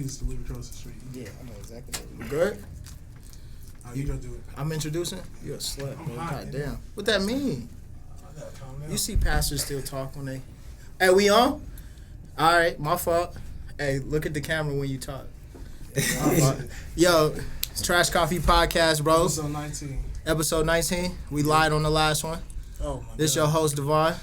used to live across the street. Yeah, I know exactly. You good? Oh, you gonna do it. I'm introducing? You're a slut, I'm man. hot, God man. damn. What that mean? I gotta calm down. You see pastors still talk when they... Hey, we on? All right, my fault. Hey, look at the camera when you talk. My fault. Yo, it's Trash Coffee Podcast, bro. Episode 19. Episode 19. We lied on the last one. Oh, my God. This your host, Devon.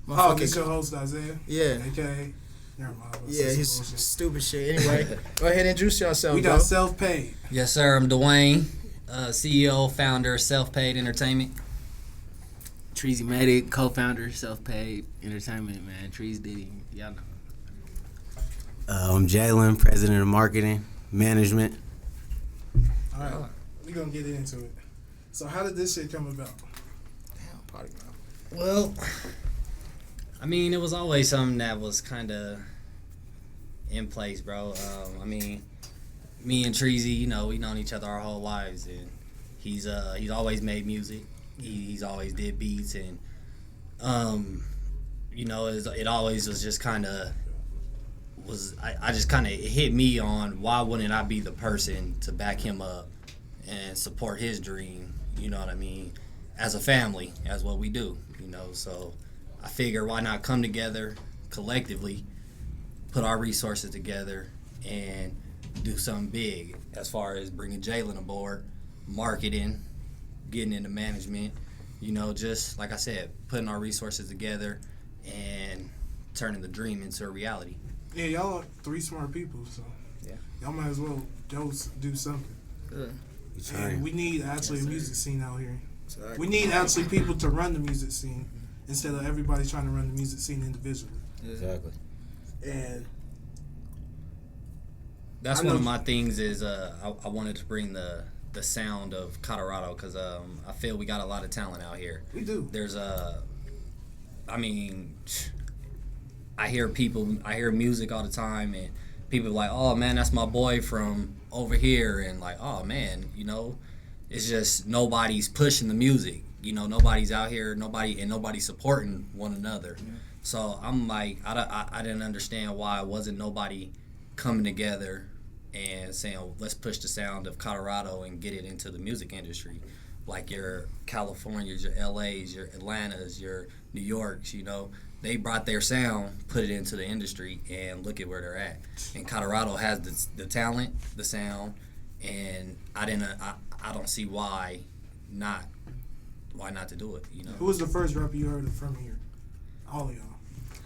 Oh, this your host, Isaiah? Yeah. A.K.A. Never mind. Yeah, he's stupid shit. Anyway, go ahead and introduce yourself, We bro. got self-paid. Yes, sir. I'm Dwayne, CEO, founder, Self-Paid Entertainment. Treasy Medic, co-founder, Self-Paid Entertainment, man. Trees Diddy, y'all know. I'm Jalen, president of marketing, management. All right, we're going to get into it. So how did this shit come about? Damn, party girl. Well, I mean, it was always something that was kind of in place, bro. I mean, me and Treasy, you know, we known each other our whole lives, and he's always made music. He's always did beats, and you know, it always was just kind of I just kind of hit me on why wouldn't I be the person to back him up and support his dream, you know what I mean, as a family, as what we do, you know. So I figure why not come together collectively, put our resources together, and do something big as far as bringing Jalen aboard, marketing, getting into management, you know, just like I said, putting our resources together and turning the dream into a reality. Yeah, y'all are three smart people, so Yeah. y'all might as well go do something. Good. And we need actually Yes, a music scene out here. Exactly. We need actually people to run the music scene instead of everybody trying to run the music scene individually. Exactly. And That's I one know- of my things is I wanted to bring the sound of Colorado because I feel we got a lot of talent out here. we do. There's I mean, I hear music all the time, and people are like, oh man, that's my boy from over here, and like, oh man, you know, it's just nobody's pushing the music, you know, nobody's out here, nobody's supporting one another. Yeah. So I'm like, I didn't understand why wasn't nobody coming together and saying, oh, let's push the sound of Colorado and get it into the music industry, like your Californias, your LAs, your Atlantas, your New Yorks, you know. They brought their sound, put it into the industry, and look at where they're at. And Colorado has the talent, the sound, and I don't see why not to do it, you know. Who was the first rapper you heard of from here? All of y'all.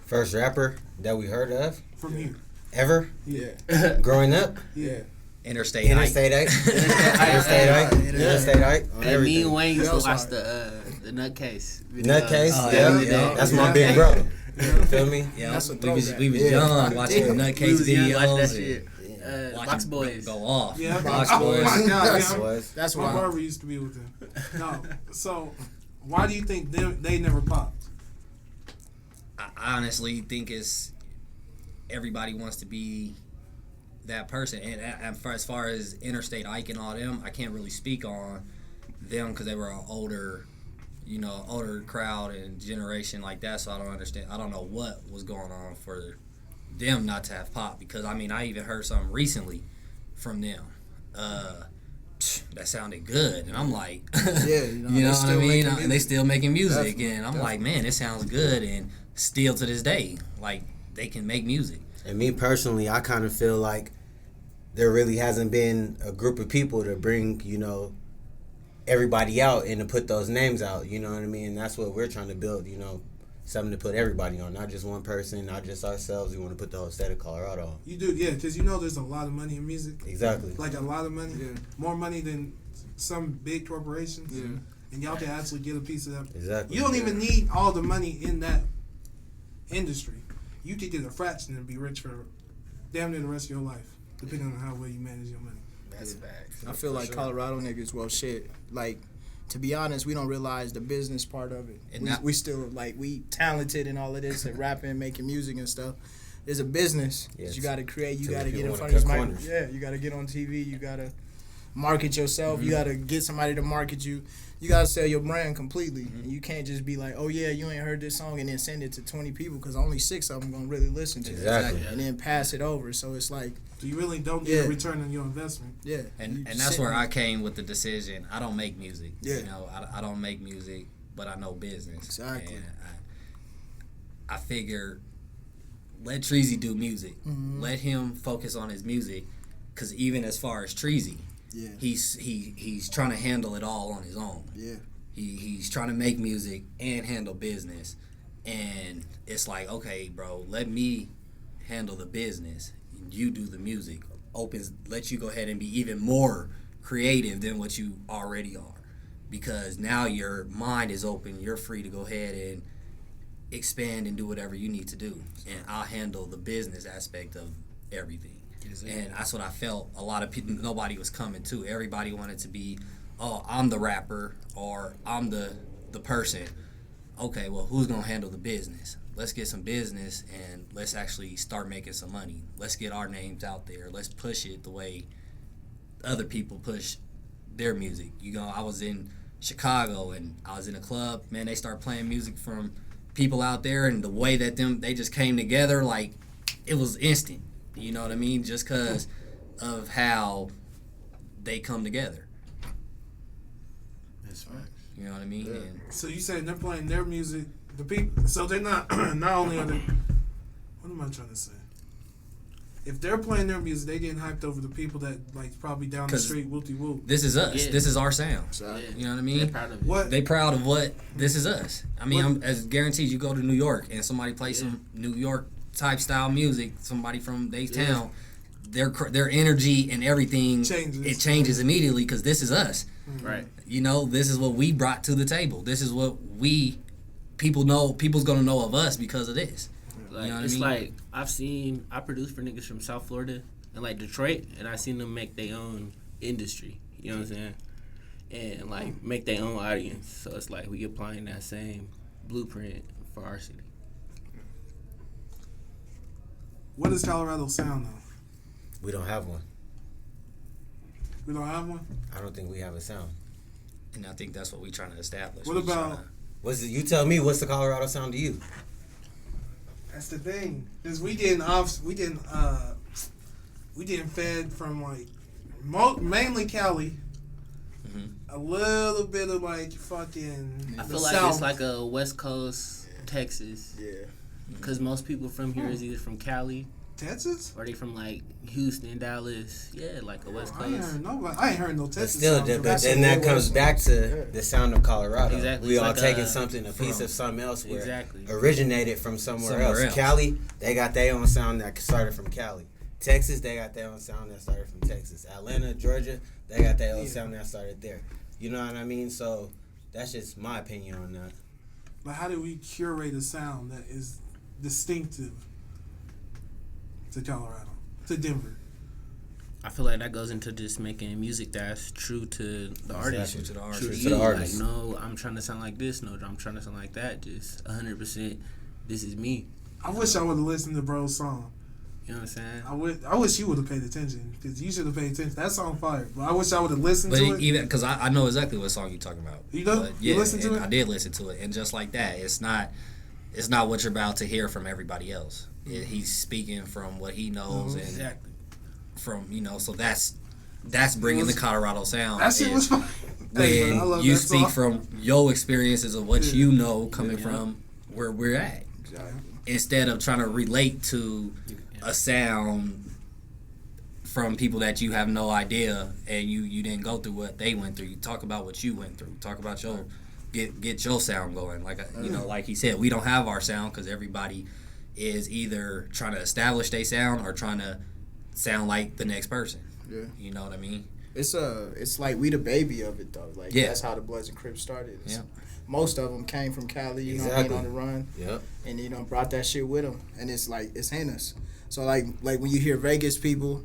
First rapper that we heard of From here. ever Yeah. growing up. Yeah. Interstate Ike. Interstate Ike. Interstate Ike. And me and Wayne used to Girls watch are- the Nutcase. Nutcase. Oh, Yeah, yeah. that's my big bro. You feel me? Yeah, That's a we was throwback. young watching the We Nutcase was young videos. watching that and shit. watching Box them Boys. go off. Yeah. Box Oh Boys. my God. That's man. was. That's My why. barber used to be with them. No. So, why do you think they never popped? I honestly think it's everybody wants to be that person, and as far as Interstate Ike and all them, I can't really speak on them because they were an older crowd and generation like that. So I don't understand. I don't know what was going on for them not to have pop, because I mean I even heard something recently from them that sounded good, and I'm like, Yeah, you know they what I still mean? making And they music. still making music, Definitely, and I'm like, definitely. man, it sounds good, and still to this day, like they can make music. And me personally, I kind of feel like there really hasn't been a group of people to bring, you know, everybody out and to put those names out. You know what I mean? And that's what we're trying to build, you know, something to put everybody on, not just one person, not just ourselves. We want to put the whole state of Colorado on. You do, yeah, because you know there's a lot of money in music. Exactly. Like a lot of money. Yeah. More money than some big corporations. Yeah. And y'all can actually get a piece of that. Exactly. You don't even need all the money in that industry. You could get a fraction and be rich for damn near the rest of your life, depending on how well you manage your money. That's facts. I feel like sure. Colorado niggas, well, shit. Like, to be honest, we don't realize the business part of it. And We still, like, we talented and all of this, and rapping, making music and stuff. There's a business that Yes. you got to create. You Too got to many get in people front of this wanna mic. cut Yeah, you got to get on TV. You got to market yourself. You gotta get somebody to market you. You gotta sell your brand completely. And you can't just be like, oh yeah, you ain't heard this song and then send it to 20 people because only 6 of them gonna really listen to Exactly. it. And then pass it over. So it's like, So you really don't get a return on your investment. yeah. And that's where I came with the decision. I don't make music. Yeah. You know, I don't make music, but I know business. Exactly. And I figure let Treasy do music. Let him focus on his music, because even as far as Treasy, Yeah. he's trying to handle it all on his own. Yeah. He's trying to make music and handle business, and it's like, okay, bro, let me handle the business. You do the music. Let you go ahead and be even more creative than what you already are, because now your mind is open. You're free to go ahead and expand and do whatever you need to do, and I'll handle the business aspect of everything. And that's what I felt. A lot of people, nobody was coming to. Everybody wanted to be, oh, I'm the rapper, or I'm the person. Okay, well, who's gonna handle the business? Let's get some business and let's actually start making some money. Let's get our names out there. Let's push it the way other people push their music. You know, I was in Chicago and I was in a club. Man, they start playing music from people out there, and the way that they just came together, like, it was instant. You know what I mean? Just because of how they come together. That's right. You know what I mean? Yeah. And So you saying they're playing their music, the people. So they're not only are they. What am I trying to say? If they're playing their music, they getting hyped over the people that like probably down the 'Cause street, whoopty whoop. this is us. Yeah. This is our sound. Exactly. You know what I They're mean? proud of it. What? They proud of what this is us. I mean, What- I'm as guaranteed. You go to New York and somebody plays some New York type style music. Somebody from their town, their energy and everything Changes. It changes immediately, because this is us. Right. You know, this is what we brought to the table. This is what people know. People's gonna know of us because of this. Like, You know what I it's mean? like I produced for niggas from South Florida and like Detroit, and I seen them make their own industry. You know what I'm saying? And like make their own audience. So it's like we applying that same blueprint for our city. What does Colorado sound though? We don't have one. We don't have one. I don't think we have a sound. And I think that's what we're trying to establish. What We're about- What's it? You tell me. What's the Colorado sound to you? That's the thing. Cause we getting fed from like mainly Cali. A little bit of like fucking. I the feel like South. it's like a West Coast Texas, Yeah. because most people from here is either from Cali Texas. or they from like Houston, Dallas. Yeah, like a West I ain't Coast. heard nobody. I ain't heard no But Texas. still, sound from but that. then that comes back to the sound of Colorado. Exactly. We It's all like taking a- something, a piece of something else where Exactly. originated from somewhere Somewhere else. else. Cali, they got their own sound that started from Cali. Texas, they got their own sound that started from Texas. Atlanta, Georgia, they got their own sound that started there. You know what I mean? So that's just my opinion on that. But how do we curate a sound that is distinctive to Colorado, to Denver? I feel like that goes into just making music that's true to the artist. Exactly. To the True artist. to To you. the artist. Like, no, I'm trying to sound like this. No, I'm trying to sound like that. Just 100%. This is me. I wish I would have listened to Bro's song. You know what I'm saying? I wish you would have paid attention, because you should have paid attention. That song fire. But I wish I would have listened But to it. even because I know exactly what song you're talking about. You know? But You listened to and it? I did listen to it, and just like that, it's not what you're about to hear from everybody else. He's speaking from what he knows, and Exactly. from so that's bringing the Colorado sound. That shit And was fire. Hey, when man, I love you that speak song. from your experiences of what Yeah. you know coming from where we're at, Yeah. instead of trying to relate to a sound from people that you have no idea, and you didn't go through what they went through. You talk about what you went through. Talk about your get your sound going. Like like he said, we don't have our sound because everybody is either trying to establish their sound or trying to sound like the next person. Yeah. You know what I mean? It's like we the baby of it though. Like Yeah. that's how the Bloods and Crips started. Yeah. Most of them came from Cali, you know, Exactly. being on the run, Yep. and brought that shit with them, and it's like it's in us. So like when you hear Vegas people,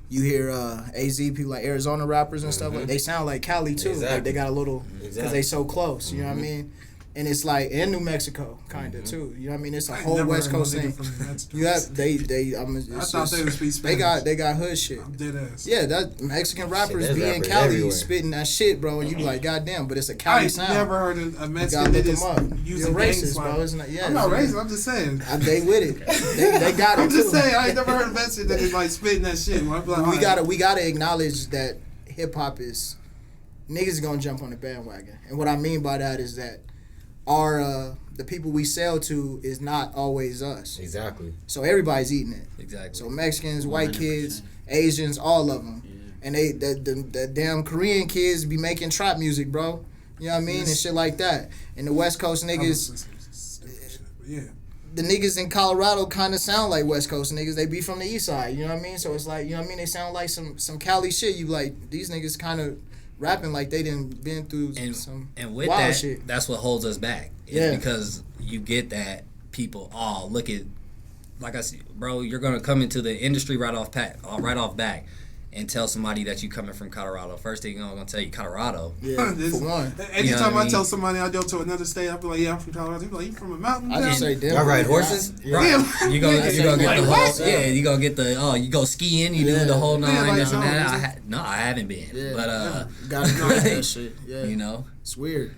you hear AZ people like Arizona rappers and stuff, like they sound like Cali too. Like Exactly. they got a little because Exactly. they so close. You know what I mean? And it's like in New Mexico, kind of too. You know what I mean? It's a I whole never West heard no Coast nigga thing. from New Mexico. You have they. I thought they would speak Spanish. They got hood shit. I'm dead ass. Yeah, that Mexican rappers there's be in rappers Cali everywhere. spitting that shit, bro, and you be like, goddamn, but it's a I Cali ain't sound. never heard a You gotta Mexican look that them is up. using You're gang racist, slang. bro. It's not, yeah, I'm not it's- racist. I'm just saying. They with it. They got it I'm just too. saying. I ain't never heard a Mexican that is like spitting that shit. I'm like, We gotta acknowledge that hip hop is niggas gonna jump on the bandwagon, and what I mean by that is that our the people we sell to is not always us. Exactly. So everybody's eating it. Exactly. So Mexicans, white 100%. kids, Asians, all of them, Yeah. and they the damn Korean kids be making trap music, bro. You know what I mean, and shit like that. And the West Coast niggas, Yeah. the niggas in Colorado kind of sound like West Coast niggas. They be from the East Side. You know what I mean? So it's like, you know what I mean? They sound like some Cali shit. You like these niggas kind of rapping like they didn't been through some And with wild that, shit. that's what holds us back. Is Yeah. because you get that people, look at, like I said, bro, you're gonna come into the industry right off back, and tell somebody that you coming from Colorado. First thing I'm gonna tell you, Colorado. Yeah, This- for one. Anytime You know what I I mean? tell somebody I go to another state, I'll be like, yeah, I'm from Colorado. They be like, you from a mountain I town? just say damn. Y'all ride horses? Right. Yeah. You go Yeah, you go get like, the what? whole you go get the you go skiing, you do Yeah. the whole nine. Yeah, like, this and that. no, I haven't been. Yeah. But Gotta know that shit. Yeah. you know. It's weird.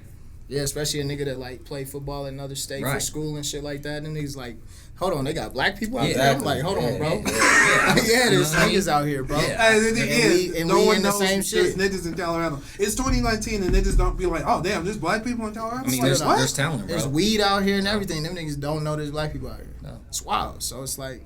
Yeah, especially a nigga that like play football in another state for Right. school and shit like that. And he's like, hold on, they got black people out Yeah, there? I'm exactly. like, hold on, Yeah, bro. yeah, Yeah, there's You know what I mean? niggas out here, bro. Yeah. And no we one in the knows same there's shit. niggas in Colorado. It's 2019 and niggas don't be like, oh damn, there's black people in Colorado. I mean, It's like, there's what? talent, bro. There's weed out here and everything. Them niggas don't know there's black people out here. No. It's wild. So it's like,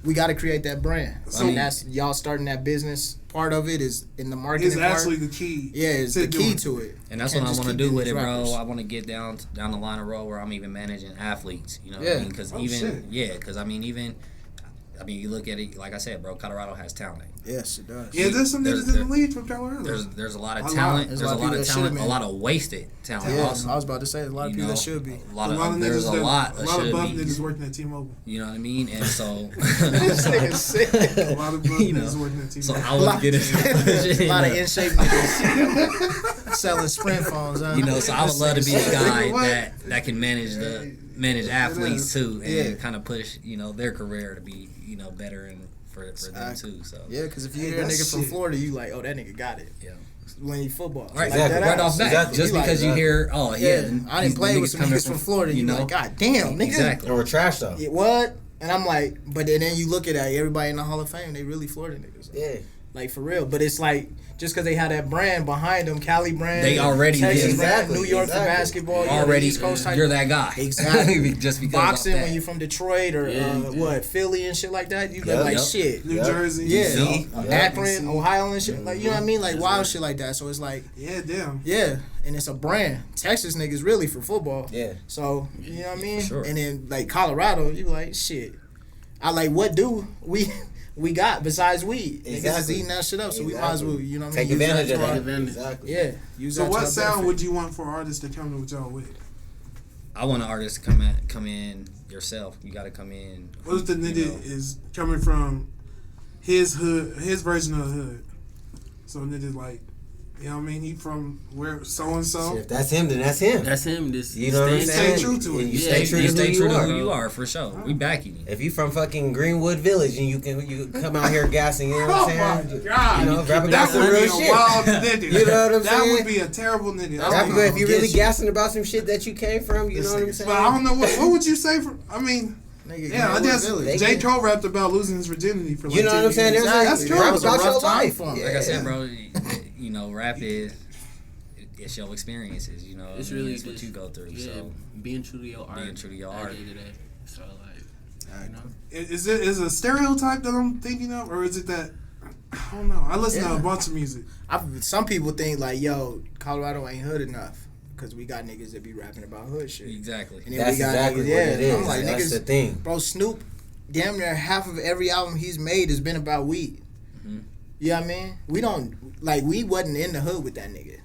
we got to create that brand. So- And that's y'all starting that business. Part of it is in the marketing It's part. actually the key. Yeah, it's to the key doing to it. And that's Can't what I just want to keep do getting with these it, bro. rappers. I want to get down the line of road where I'm even managing athletes. You know what Yeah. I mean? Because Oh, even shit. because I mean you look at it like I said, bro. Colorado has talent. Yes, it does. Yeah, there's some There's- niggas in the league from Colorado. There's a lot of A lot. talent. There's There's a a lot of lot people of that talent. should've A been. lot of wasted talent. Yeah, Also, I was about to say, a lot of You people that know, should be. A lot a lot of there's niggas a that- lot a of lot of should buff be. niggas working at T-Mobile. You know what I mean? And so, This nigga sick. A lot of buff You know, niggas working at so T-Mobile. I was getting A lot of in shape niggas selling Sprint phones, huh? you know, so I would love to be the guy What? that can manage athletes too, and Yeah. kind of push their career to be better and for them Exactly. too. So Yeah, because if you Hey, hear a that nigga from shit. Florida, you like, oh, that nigga got it. yeah. When he football. Right, Like Exactly. that right ass. off back, Exactly. just You like because you that. hear, Yeah, I didn't play with some coming niggas from Florida. You like, God damn, nigga. Exactly. And we're trash though. Yeah, what? And I'm like, but then you look at everybody in the Hall of Fame, they really Florida niggas. Yeah. Like, for real. But it's like, just because they have that brand behind them, Cali brand, They already Texas did. brand, Exactly, New York for exactly. basketball, Already, East Coast type. you're that guy. Exactly. Just because Boxing, off that. when you're from Detroit or Yeah. Philly and shit like that, you look Yep. like Yep. shit. New Yep. Jersey. Yeah, See? Akron, Ohio and shit. Like, you know what I mean? Like, wild shit like that. So it's like, Yeah, damn. yeah, and it's a brand. Texas niggas really for football. Yeah. So, you know what I mean? Sure. And then, like, Colorado, you like, shit. I like, what do we got besides weed? Niggas is Exactly. eating that shit up, so we might as well, you know what I Take mean? Use advantage that of to our- that. advantage. Exactly. Yeah. Use So that to what our sound benefit. would you want for artists to come to with y'all with? I want an artist to come in yourself. You got to come in. What if the you nigga know. is coming from his hood, his version of the hood? So nigga like, you know what I mean? He from where so and See, so. if that's him, then that's him. That's him. This You know what I'm stay saying? Stay true to it. You Yeah, stay true You to stay who true you to are. who you are for sure. We backing you. If you from fucking Greenwood Village and you come out here gassing, you know Oh what I'm saying? my god! You know, rap about that some would real be a shit. wild nigga. You know what I'm That saying? would be a terrible nigga. That Rap would about if you really Get you. gassing about some shit that you came from, you know what I'm saying? But I don't know what would you say for. I mean, Nigga, yeah, I Greenwood guess Village. J. Cole rapped about losing his virginity for like You know what 10 I'm saying? years. There's That's like, true. rap It was a about rough your time life. for him. Like I said, Yeah. bro, rap is it's your experiences. You know, It's I mean, really it's what just- you go through. Yeah, So being true to your art. being true to your at art. the end of the day. So like, you know. Is it a stereotype that I'm thinking of, or is it that I don't know? I listen to Yeah. a bunch of music. Some people think like, yo, Colorado ain't hood enough because we got niggas that be rapping about hood shit. exactly. And then That's we got exactly niggas, what it is. I'm like, That's niggas, the thing. bro, Snoop, damn near half of every album he's made has been about weed. Mhm. You know what I mean? We wasn't in the hood with that nigga.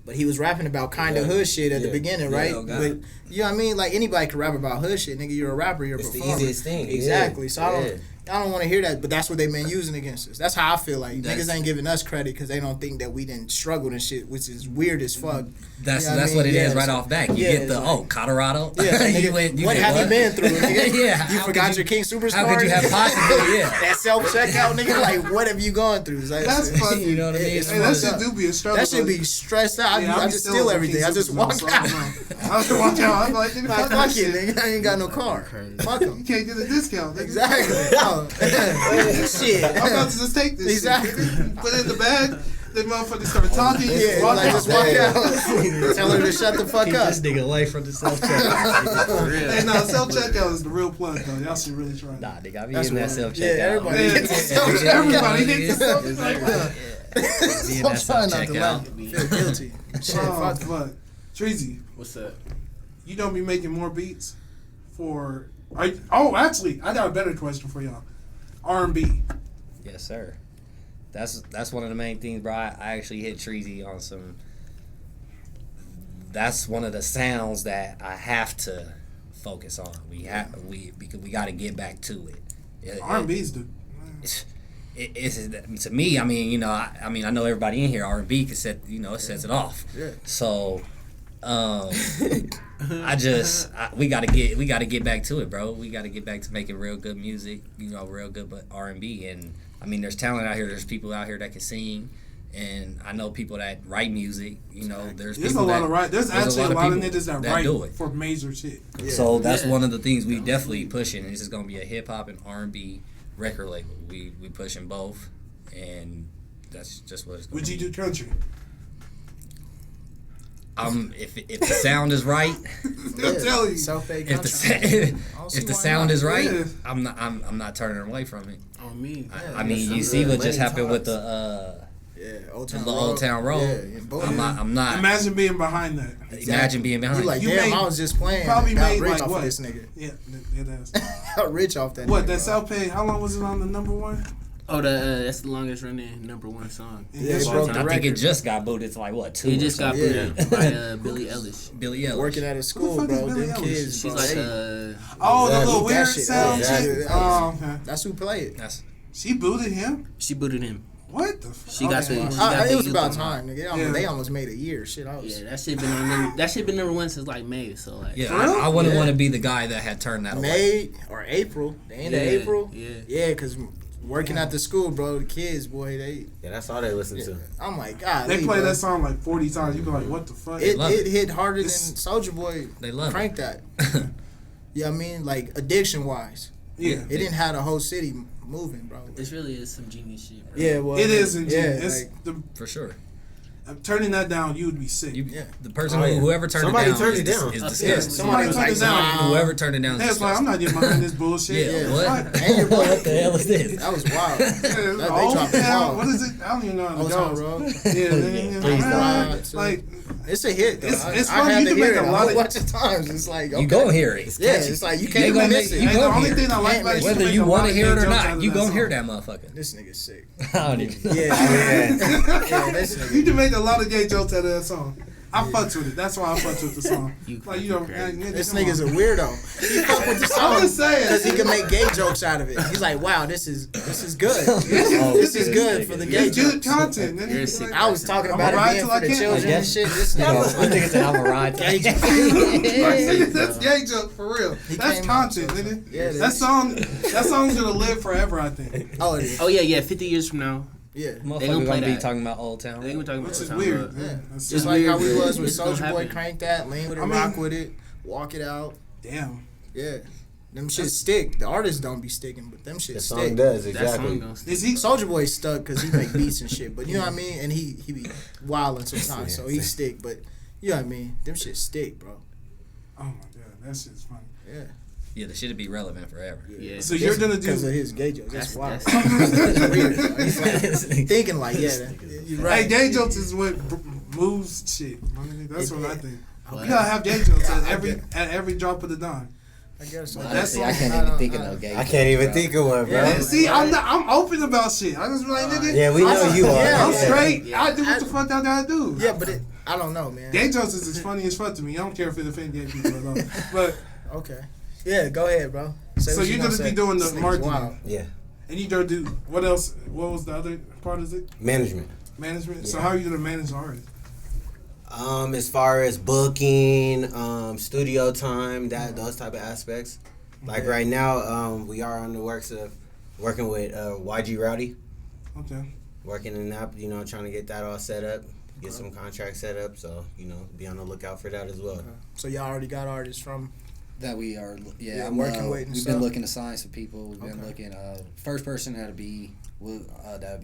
But he was rapping about kind of Yeah. hood shit at the Yeah. beginning, Yeah, right? oh, God. But you know what I mean? Like anybody can rap about hood shit, nigga. You're a rapper, you're a It's the performer. easiest thing. Exactly. Yeah. So I don't. Yeah. I don't want to hear that, but that's what they been using against us. That's how I feel like That's- niggas ain't giving us credit because they don't think that we didn't struggle and shit, which is weird as fuck. That's You know that's what it is Yeah, right so- off back. You yeah, get the it's like- Colorado. Yeah, nigga, what have you been through? Nigga? Yeah, You how forgot could your King Superstar? How could you have possibly? Yeah, that self checkout, nigga? Like, what have you gone through? It's like, That's funny. you know what I mean. It's Hey, that fucked shit up. do be a struggle. That should be stressed out. Yeah, I just steal everything. I just walk out. I just walk out. I'm like, nigga, Like, fuck that fuck it, shit. nigga. I ain't got no car. Fuck You them. can't get a discount. Nigga. Exactly. Oh. Shit. I'm about to just take this Exactly. shit. Put it in the bag. Then motherfuckers start talking. Yeah, walk like, out. just walk out. Tell her to shut the fuck up. nigga away from the self checkout. Hey, no, self checkout is the real plug though. Y'all should really try it. Nah, nigga, I be That's in that what- self yeah, checkout. everybody Yeah, gets the self-checkout. everybody gets the self Exactly. checkout. Be in I'm that trying self not to checkout. laugh. Feel guilty. Shit, Oh, fuck. fuck. Treasy, What's up? you don't be making more beats for... actually, I got a better question for y'all. R&B. Yes, sir. That's one of the main things, bro. I actually hit Treasy on some. That's one of the sounds that I have to focus on. Because we got to get back to it. R&B's the... It's to me. I mean, you know, I know everybody in here R&B can set, you know, it sets it off. Yeah. So, we gotta get back to it, bro. We gotta get back to making real good music, you know, real good but R&B. And I mean, there's talent out here. There's people out here that can sing, and I know people that write music. You know, there's There's a people lot that of right. There's actually a lot of people niggas that do write it. for major shit. So that's Yeah. one of the things we definitely pushing. This is gonna be a hip hop and R&B record label. We pushing both, and that's just what it's gonna Would you be. do country? If the sound is right, I'm telling you. Self-made if country. the if the sound is right, I'm not turning away from it. On me. I mean, you see what just happened with the Old the Town little Old Town Road. Yeah, boom. I'm not. Imagine being behind that. Imagine being behind. You like, You damn, made- I was just playing. probably Got made, rich like, off what? of this nigga. Yeah, it is. Got rich off that What, nigga, that bro. South Pay, how long was it on the number one? Oh, that's the longest running #1 song. Yeah, Of it all broke time. the I think it record. just got booted to like what 2? He just got Yeah. booted by Billie Eilish. Billy Ellis. Working at a school, fuck is bro. Billie Them Eilish? kids, She's bro. like they- Oh, the Exactly. little That weird shit, sound exactly. shit? Oh, okay. That's who played it. That's She booted him? she booted him. What the fuck? She got to- Okay. she got It the was youth about on time, nigga. Yeah. They almost made a year. Shit, I was. Yeah, that shit been #1 since like May. So like, yeah. For real? I wouldn't Yeah. want to be the guy that had turned that away. May or April, the end of Yeah, April. yeah. Yeah, because working at the school, bro, the kids, boy, they. Yeah, that's all they listen Yeah. to. I'm like, God, They play that song like 40 times. You be like, what the fuck? It love it. hit harder than It's- Soulja Boy. They love Crank that. Yeah, I mean, like addiction wise, Yeah. it didn't have the whole city moving, bro. This really is some genius shit. Bro. Yeah, well, It is in yeah, it's like, the For sure. turning that down, you would be sick. You, the person Oh, yeah. whoever turned Somebody it down turned is, it down. is Yeah, disgusting. somebody was turned like, it down. nah. Whoever turned it down is That's like, I'm disgusting. not getting behind this bullshit. Yeah, Yeah. what? And your boy- What the hell is this? That was wild. Yeah, They Old dropped the Town, ball. what is it? I don't even know how Old it Town goes. Road. Yeah, like It's a hit, though. It's I funny, had you to can hear make it a a lot whole of- bunch of times. It's like, okay. You gonna hear it. Yeah, it's like you can't gonna miss make- it. Hey, the only thing I like about it, you can Whether make you a lot want to of hear it gay or jokes out not, of you that gonna song. hear that motherfucker. This nigga's sick. I don't even. Yeah, yeah, this nigga. You can make a lot of gay jokes out of that song. I fucks with it. That's why I fucks with the song. Like, you know, This nigga's a weirdo. He fuck with the song I'm just saying. because he can make gay jokes out of it. He's like, wow, this is good. This is good for the gay It's good jokes. content. nigga. You're sick. I was talking I'm about gonna ride it being till I for the can't. children and shit. This I nigga, think it's an album ride. gay jokes. Like, that's gay joke for real. He That's came out, content, so- nigga. Yeah, it that is. song's gonna live forever, I think. Oh, it is. Oh yeah, 50 years from now, Yeah. They Motherfucker gonna play gonna be that. talking about Old Town. they gonna be talking about Which is Old Town weird. Road. Yeah. That's Just just like how weird. we was with It's gonna Soulja Boy, happen. crank that, lean with it, I mean- rock with it, walk it out. damn. Yeah. Them shit stick. The artists don't be sticking, but them shit The stick. song does, That exactly. song goes. Is he? Soulja Boy stuck because he make beats and shit, but you know what I mean. And he be wilding sometimes, so he stick. But you know what I mean. Them shit stick, bro. Oh my god, that shit's funny. Yeah. Yeah, the shit'll be relevant forever. Yeah. So you're gonna because of do? his gay jokes. That's wild. That's- That's weird. Bro. He's like thinking like, yeah, you're right. Hey, gay jokes is what moves shit. My nigga. That's what I think. What? You gotta have gay jokes Yeah, at every drop of the dime. I guess so. Honestly, I That's can't I even don't- think of no gay. I can't even bro. think of one, bro. Yeah. See, I'm open about shit. I just be like, nigga. Yeah, we know you are. Yeah, I'm Yeah. straight. Yeah. I do what the fuck I gotta do. Yeah, but I don't know, man. Gay jokes is as funny as fuck to me. I don't care if it offends gay people at all. But Okay. Yeah, go ahead, bro. Say So what you gonna just be say. doing the This nigga's marketing. wild. Yeah. And you don't do what else? What was the other part of it? Management. Management. So Yeah. how are you gonna manage the artist? As far as booking, studio time, those type of aspects. Like Yeah. right now, we are on the works of working with YG Rowdy, Okay. working in that, trying to get that all set up, get some contracts set up. So, be on the lookout for that as well. So y'all already got artists from. That we are, Yeah, I'm working with and we've stuff. been looking to sign some people. We've been Okay. looking. First person that would be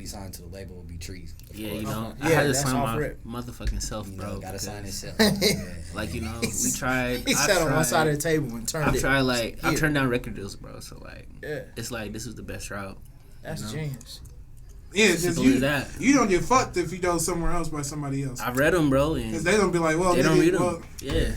signed to the label would be Trees. of Yeah, course. you know, Yeah, I had to that's sign off my rip. motherfucking self, You bro. know, gotta sign because, himself. Yeah. Like, you know, we tried. He I sat on one tried- side of the table and turned I've it. tried, like, I've Here. turned down record deals, bro. So, like, Yeah, it's like, this is the best route. that's You know? genius. Yeah, because Simple you as that. you don't get fucked if you go somewhere else by somebody else. I've read them, bro, Because and they don't be like, well, they don't nigga, read them. well, Yeah,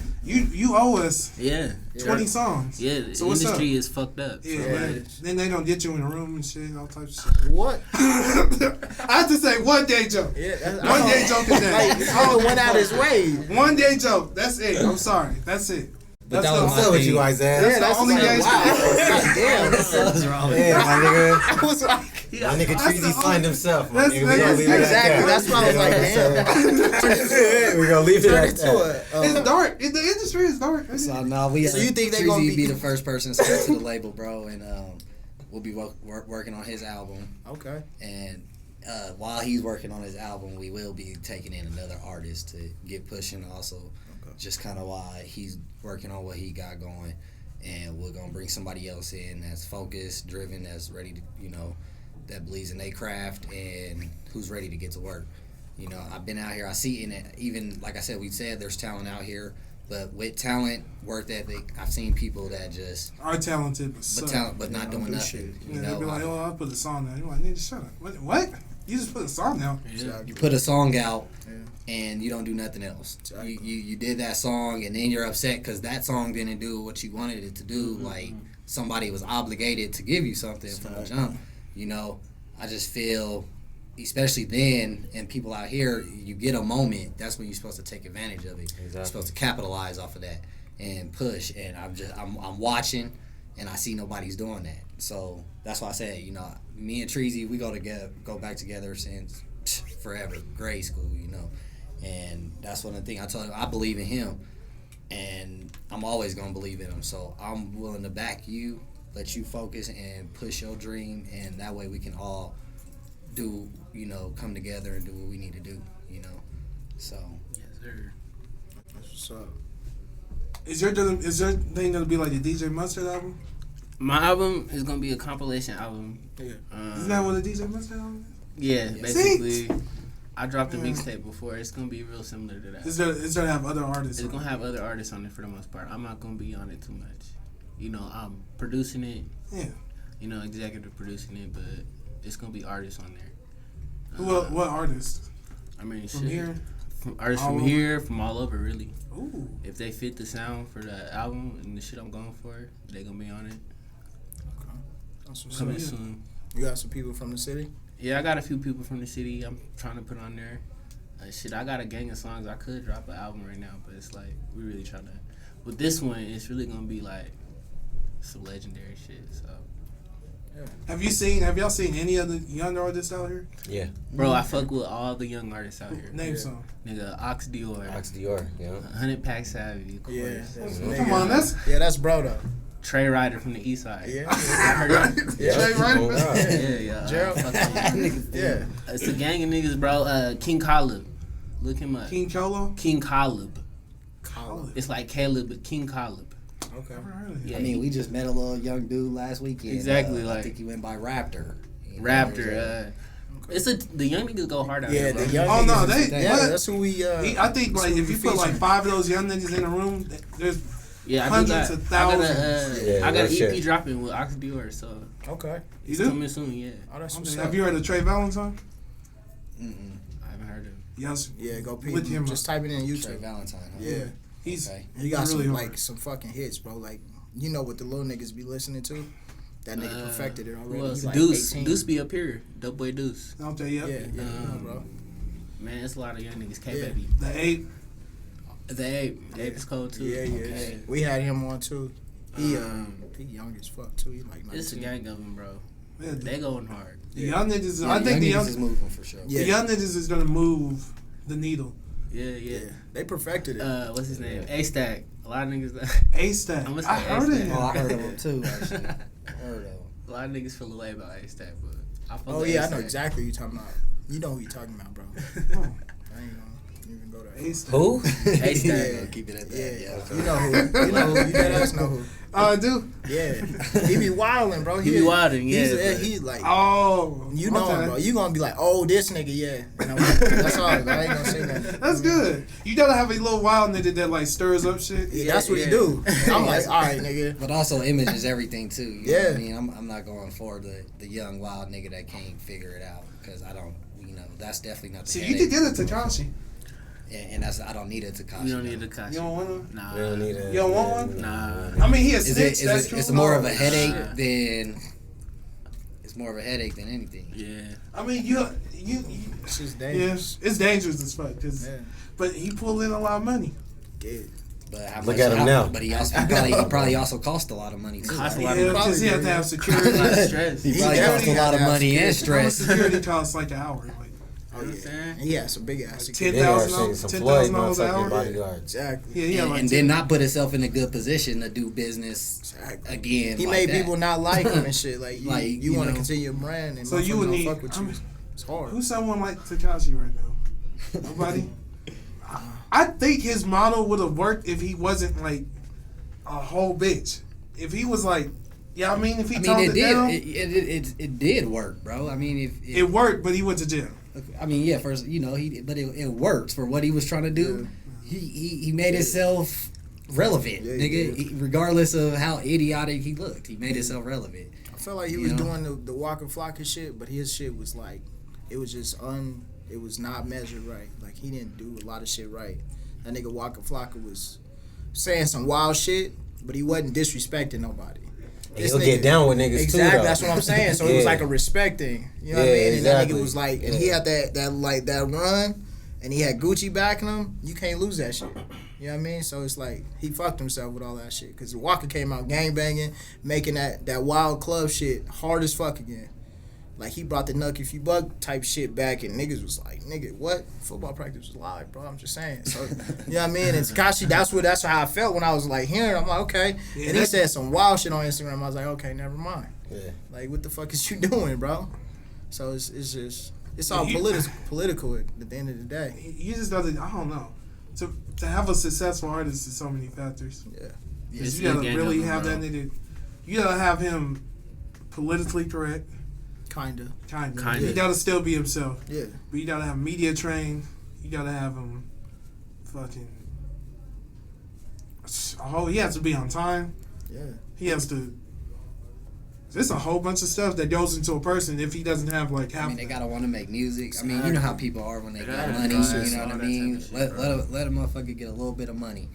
you owe us yeah. 20 songs. Yeah, the So what's industry is fucked up. Yeah, So, man. like, Then they don't get you in a room and shit, all types of shit. What? I have to say one day joke. Yeah, that's, One day joke is that. Like, Paul went out his way. One day joke. That's it. I'm sorry. That's it. But That's that was the- my What's up with thing. you, Isaiah? That's the only like, day wow. joke. Damn. What's wrong with Yeah, my nigga. I was like, My nigga That's Treasy the signed only- himself. My that's- nigga. We gonna that's- leave it at exactly. that. That's why I was like, damn. We're gonna leave it Turn at it to that. a. It's dark. The industry is dark. So no, we. So you think they Treasy gonna be- the first person signed to the label, bro, and we'll be working on his album. Okay. And while he's working on his album, we will be taking in another artist to get pushing. Also, just kind of why he's working on what he got going, and we're gonna bring somebody else in that's focused, driven, that's ready to, that believes in their craft and who's ready to get to work. I've been out here. I see in it. Even like I said, we said there's talent out here, but with talent, work ethic, I've seen people that just Are talented, but suck. but not doing do nothing. shit. Yeah, You they'll know, be like, oh, I'll put a song out. You're like, nigga, shut up. What? You just put a song out. you put a song out Yeah. and you don't do nothing else. Exactly. You did that song and then you're upset because that song didn't do what you wanted it to do. Like somebody was obligated to give you something from the jump. I just feel, especially then, and people out here, you get a moment. That's when you're supposed to take advantage of it. You're supposed to capitalize off of that and push. And I'm watching, and I see nobody's doing that. So that's why I said, me and Treasy, we go back together since forever, grade school, and that's one of the things I told him. I believe in him, and I'm always gonna believe in him. So I'm willing to back you, let you focus and push your dream, and that way we can all do, come together and do what we need to do, So yes, sir. That's what's up. Is your thing gonna be like the DJ Mustard album? My album is gonna be a compilation album. Yeah. Isn't that what a DJ Mustard album Yeah, Yeah. basically. I dropped a mixtape before. It's gonna be real similar to that. is? Is there have other artists? It's on gonna it? have other artists on it for the most part. I'm not gonna be on it too much. I'm producing it. Yeah. Executive producing it, but it's gonna be artists on there. What artists? I mean, From shit. here? From artists All from over? here, from all over, really. Ooh. If they fit the sound for the album and the shit I'm going for, they gonna be on it. That's what's Coming up. soon. You got some people from the city? Yeah, I got a few people from the city I'm trying to put on there. Shit, I got a gang of songs. I could drop an album right now, but it's like, we really trying to. With this one, it's really gonna be like some legendary shit, so. Have y'all seen any other young artists out here? Yeah. Bro, I fuck with all the young artists out here. Name some. Nigga, Ox Dior, Ox Dior, yeah. 100 Pack Savvy, of course. Yeah. That's Come nigga. on, that's Yeah, that's bro though. Trey Ryder from the East Side. Yeah. I heard that. Yeah. Trey Ryder? Oh, God. Yeah. Gerald. Fucking- Yeah. It's a gang of niggas, bro. King Caleb. Look him up. King Colo. King Caleb. Caleb. It's like Caleb, but King Caleb. Okay. Never heard of him. Yeah, I mean, we just met a little young dude last weekend. Exactly, I like- think he went by Raptor. Raptor. The young niggas go hard out Yeah, here, bro. the young Oh no, niggas- they. Yeah, what? that's who we. I think like if you put like 5 of those young niggas in a room, there's Yeah, I do hundreds got, of I got thousands. a, Yeah, I got real an EP shit. dropping with Ox Dior, so Okay. you it's do. coming soon. Yeah, Oh, that's what's Okay. up. Have you heard of Trey Valentine? I haven't heard of him. Yes. Yeah, go peep. With him. Just type it in Trey YouTube. Valentine. Huh? Yeah. He's Okay. He got really some hard. like some fucking hits, bro. Like what the little niggas be listening to. That nigga perfected it already. Who else? He like Deuce. 18. Deuce be up here. Dope boy Deuce. out there. Yep. Yeah, bro. Man, it's a lot of young niggas. K Yeah. Baby. The 8. The Ape. Ape is cold too. Yeah, yeah. Okay. We had him on too. He young as fuck too. He like 19. It's a gang of them, bro. Yeah, They going hard. the young niggas. Yeah, I think the young young niggas is moving for sure. Yeah. the young niggas is gonna move the needle. Yeah, Yeah, yeah. they perfected it. What's his name? A-Stack. A lot of niggas. A-Stack. I'ma say I heard of A-Stack. him. Oh, I heard of him too. Actually, heard of him. A lot of niggas feel away about A-Stack, but I fuck Oh with yeah, I A-Stack. know exactly what you're talking about. You know who you're talking about, bro. Oh, I ain't gonna even go there. A-Stack. Who? A-Stack. Yeah. Keep it at Yeah, that. Yeah. you know who. You know who. You guys know who. Oh, I do. Yeah, he be wilding, bro. He be wilding, yeah, but- He like. Oh, You know okay. him, bro. You gonna be like, oh, this nigga, yeah. And I'm like, that's all. I ain't gonna say nothing. That's good. You gotta have a little wild nigga that like stirs up shit. Yeah, that's what Yeah. he do. I'm like, all right, nigga. But also, image is everything too. You know Yeah. what I mean, I'm not going for the young wild nigga that can't figure it out because I don't. You know, that's definitely not the See, you headache. could get a Takashi. And that's I don't need it to cost. You don't need the costume. You don't want one? Nah. We don't need a. You don't want one? Nah. I mean, he a Is snitch. it? That's true. It's more of a No. headache Nah. than. It's more of a headache than anything. Yeah. I mean, you It's just yeah, dangerous. it's dangerous as fuck. Cause, Yeah. but he pulled in a lot of money. Good. But how Look much, at him now. But he probably also cost a lot of money too. Cost a right? lot Yeah, of because he had to have A lot of security. stress. He You probably He cost a definitely lot of had to have money and security. stress. security costs like an hour. Like, Oh know what I'm yeah. saying? And he had some big ass Like security. They are $10,000 saying some Floyd $10,000 an hour. motherfucking bodyguards. Exactly. yeah, he had And, like and then not put himself in a good position to do business Exactly. again. He like made that. people not like him and shit. Like Like, you you want to know. continue your brand and So you would motherfuckers don't need- fuck with I you. mean, It's hard. who's someone like Takashi right now? Nobody. I think his model would have worked if he wasn't like a whole bitch. If he was like, yeah, I mean, if he toned it it down, did. It did work, bro. I mean, if it worked, but he went to jail. I mean, yeah, first, you know, it worked for what he was trying to do. He made himself relevant, Yeah, he nigga. did. Regardless of how idiotic he looked, he made himself relevant. I felt like he You was know? doing the Waka Flocka shit, but his shit was like, it was just it was not measured right. Like he didn't do a lot of shit right. That nigga Waka Flocka was saying some wild shit, but he wasn't disrespecting nobody. And he'll get down with niggas Exactly, too, though. that's what I'm saying. So it was Yeah. like a respect thing. You know what I Yeah, mean? And exactly. that nigga was like, and he had that run, and he had Gucci backing him. You can't lose that shit. You know what I mean? So it's like he fucked himself with all that shit because Walker came out gangbanging, making that wild club shit hard as fuck again. Like he brought the Nuck If You Buck type shit back, and niggas was like, "Nigga, what? Football practice was live, bro." I'm just saying. So you know what I mean? And Takashi, that's how I felt when I was like hearing. I'm like, okay. Yeah, And he said some wild shit on Instagram. I was like, okay, never mind. Yeah. Like, what the fuck is you doing, bro? So it's just it's all You- political at the end of the day. You just gotta, I don't know. To have a successful artist is so many factors. Yeah. Because It's you gotta a gang really of them, have bro. that nigga. You gotta have him politically correct, Kinda. kind of. Kinda. He gotta still be himself. Yeah. But you gotta have media trained. You gotta have him fucking. Oh, he has to be on time. Yeah. He has to. There's a whole bunch of stuff that goes into a person if he doesn't have like I half. mean, they gotta want to make music. I mean, you know how people are when they got Yeah, money. yeah, You know all what I that mean? type of shit, Let a motherfucker get a little bit of money.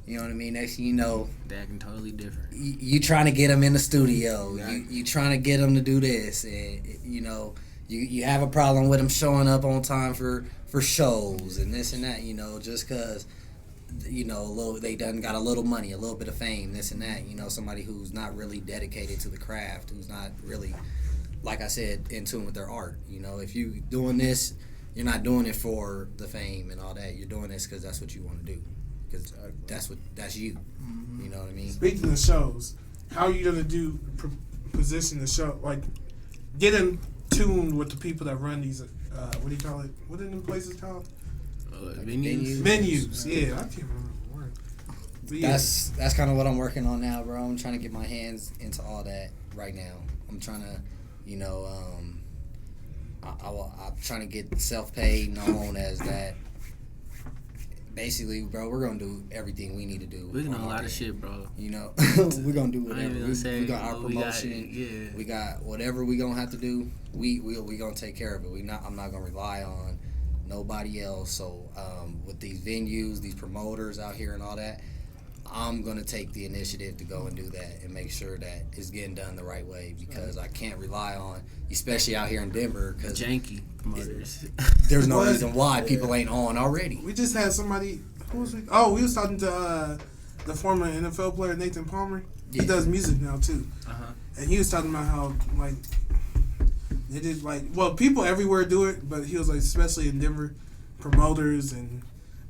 You know what I mean? Next thing you know, They're acting totally different. you trying to get them in the studio. Exactly. You trying to get them to do this, and you know you have a problem with them showing up on time for shows and this and that. You know, just because you know they done got a little money, a little bit of fame, this and that. You know, somebody who's not really dedicated to the craft, who's not really, like I said, in tune with their art. You know, if you doing this, you're not doing it for the fame and all that. You're doing this because that's what you want to do. Because that's you. You know what I mean? Speaking of shows, how are you gonna position the show? Like, get in tune with the people that run these. What do you call it? What are them places called? Venues. Menus. Yeah, I can't remember the word. But yeah. That's kind of what I'm working on now, bro. I'm trying to get my hands into all that right now. I'm trying to, you know, I'm trying to get self-paid known as that. Basically, bro, we're gonna do everything we need to do. We can do on a our lot of end. shit, bro. You know, we're gonna do I ain't whatever. even gonna say We got our what we got, promotion. yeah. We got whatever we gonna have to do. We gonna take care of it. I'm not gonna rely on nobody else. So with these venues, these promoters out here and all that, I'm gonna take the initiative to go and do that and make sure that it's getting done the right way because I can't rely on, especially out here in Denver, because Janky promoters. there's no What? reason why people ain't on already. We just had somebody. Who was we? Oh, we was talking to the former NFL player Nathan Palmer. He does music now too. Uh-huh. And he was talking about how like it is like people everywhere do it, but he was like especially in Denver, promoters and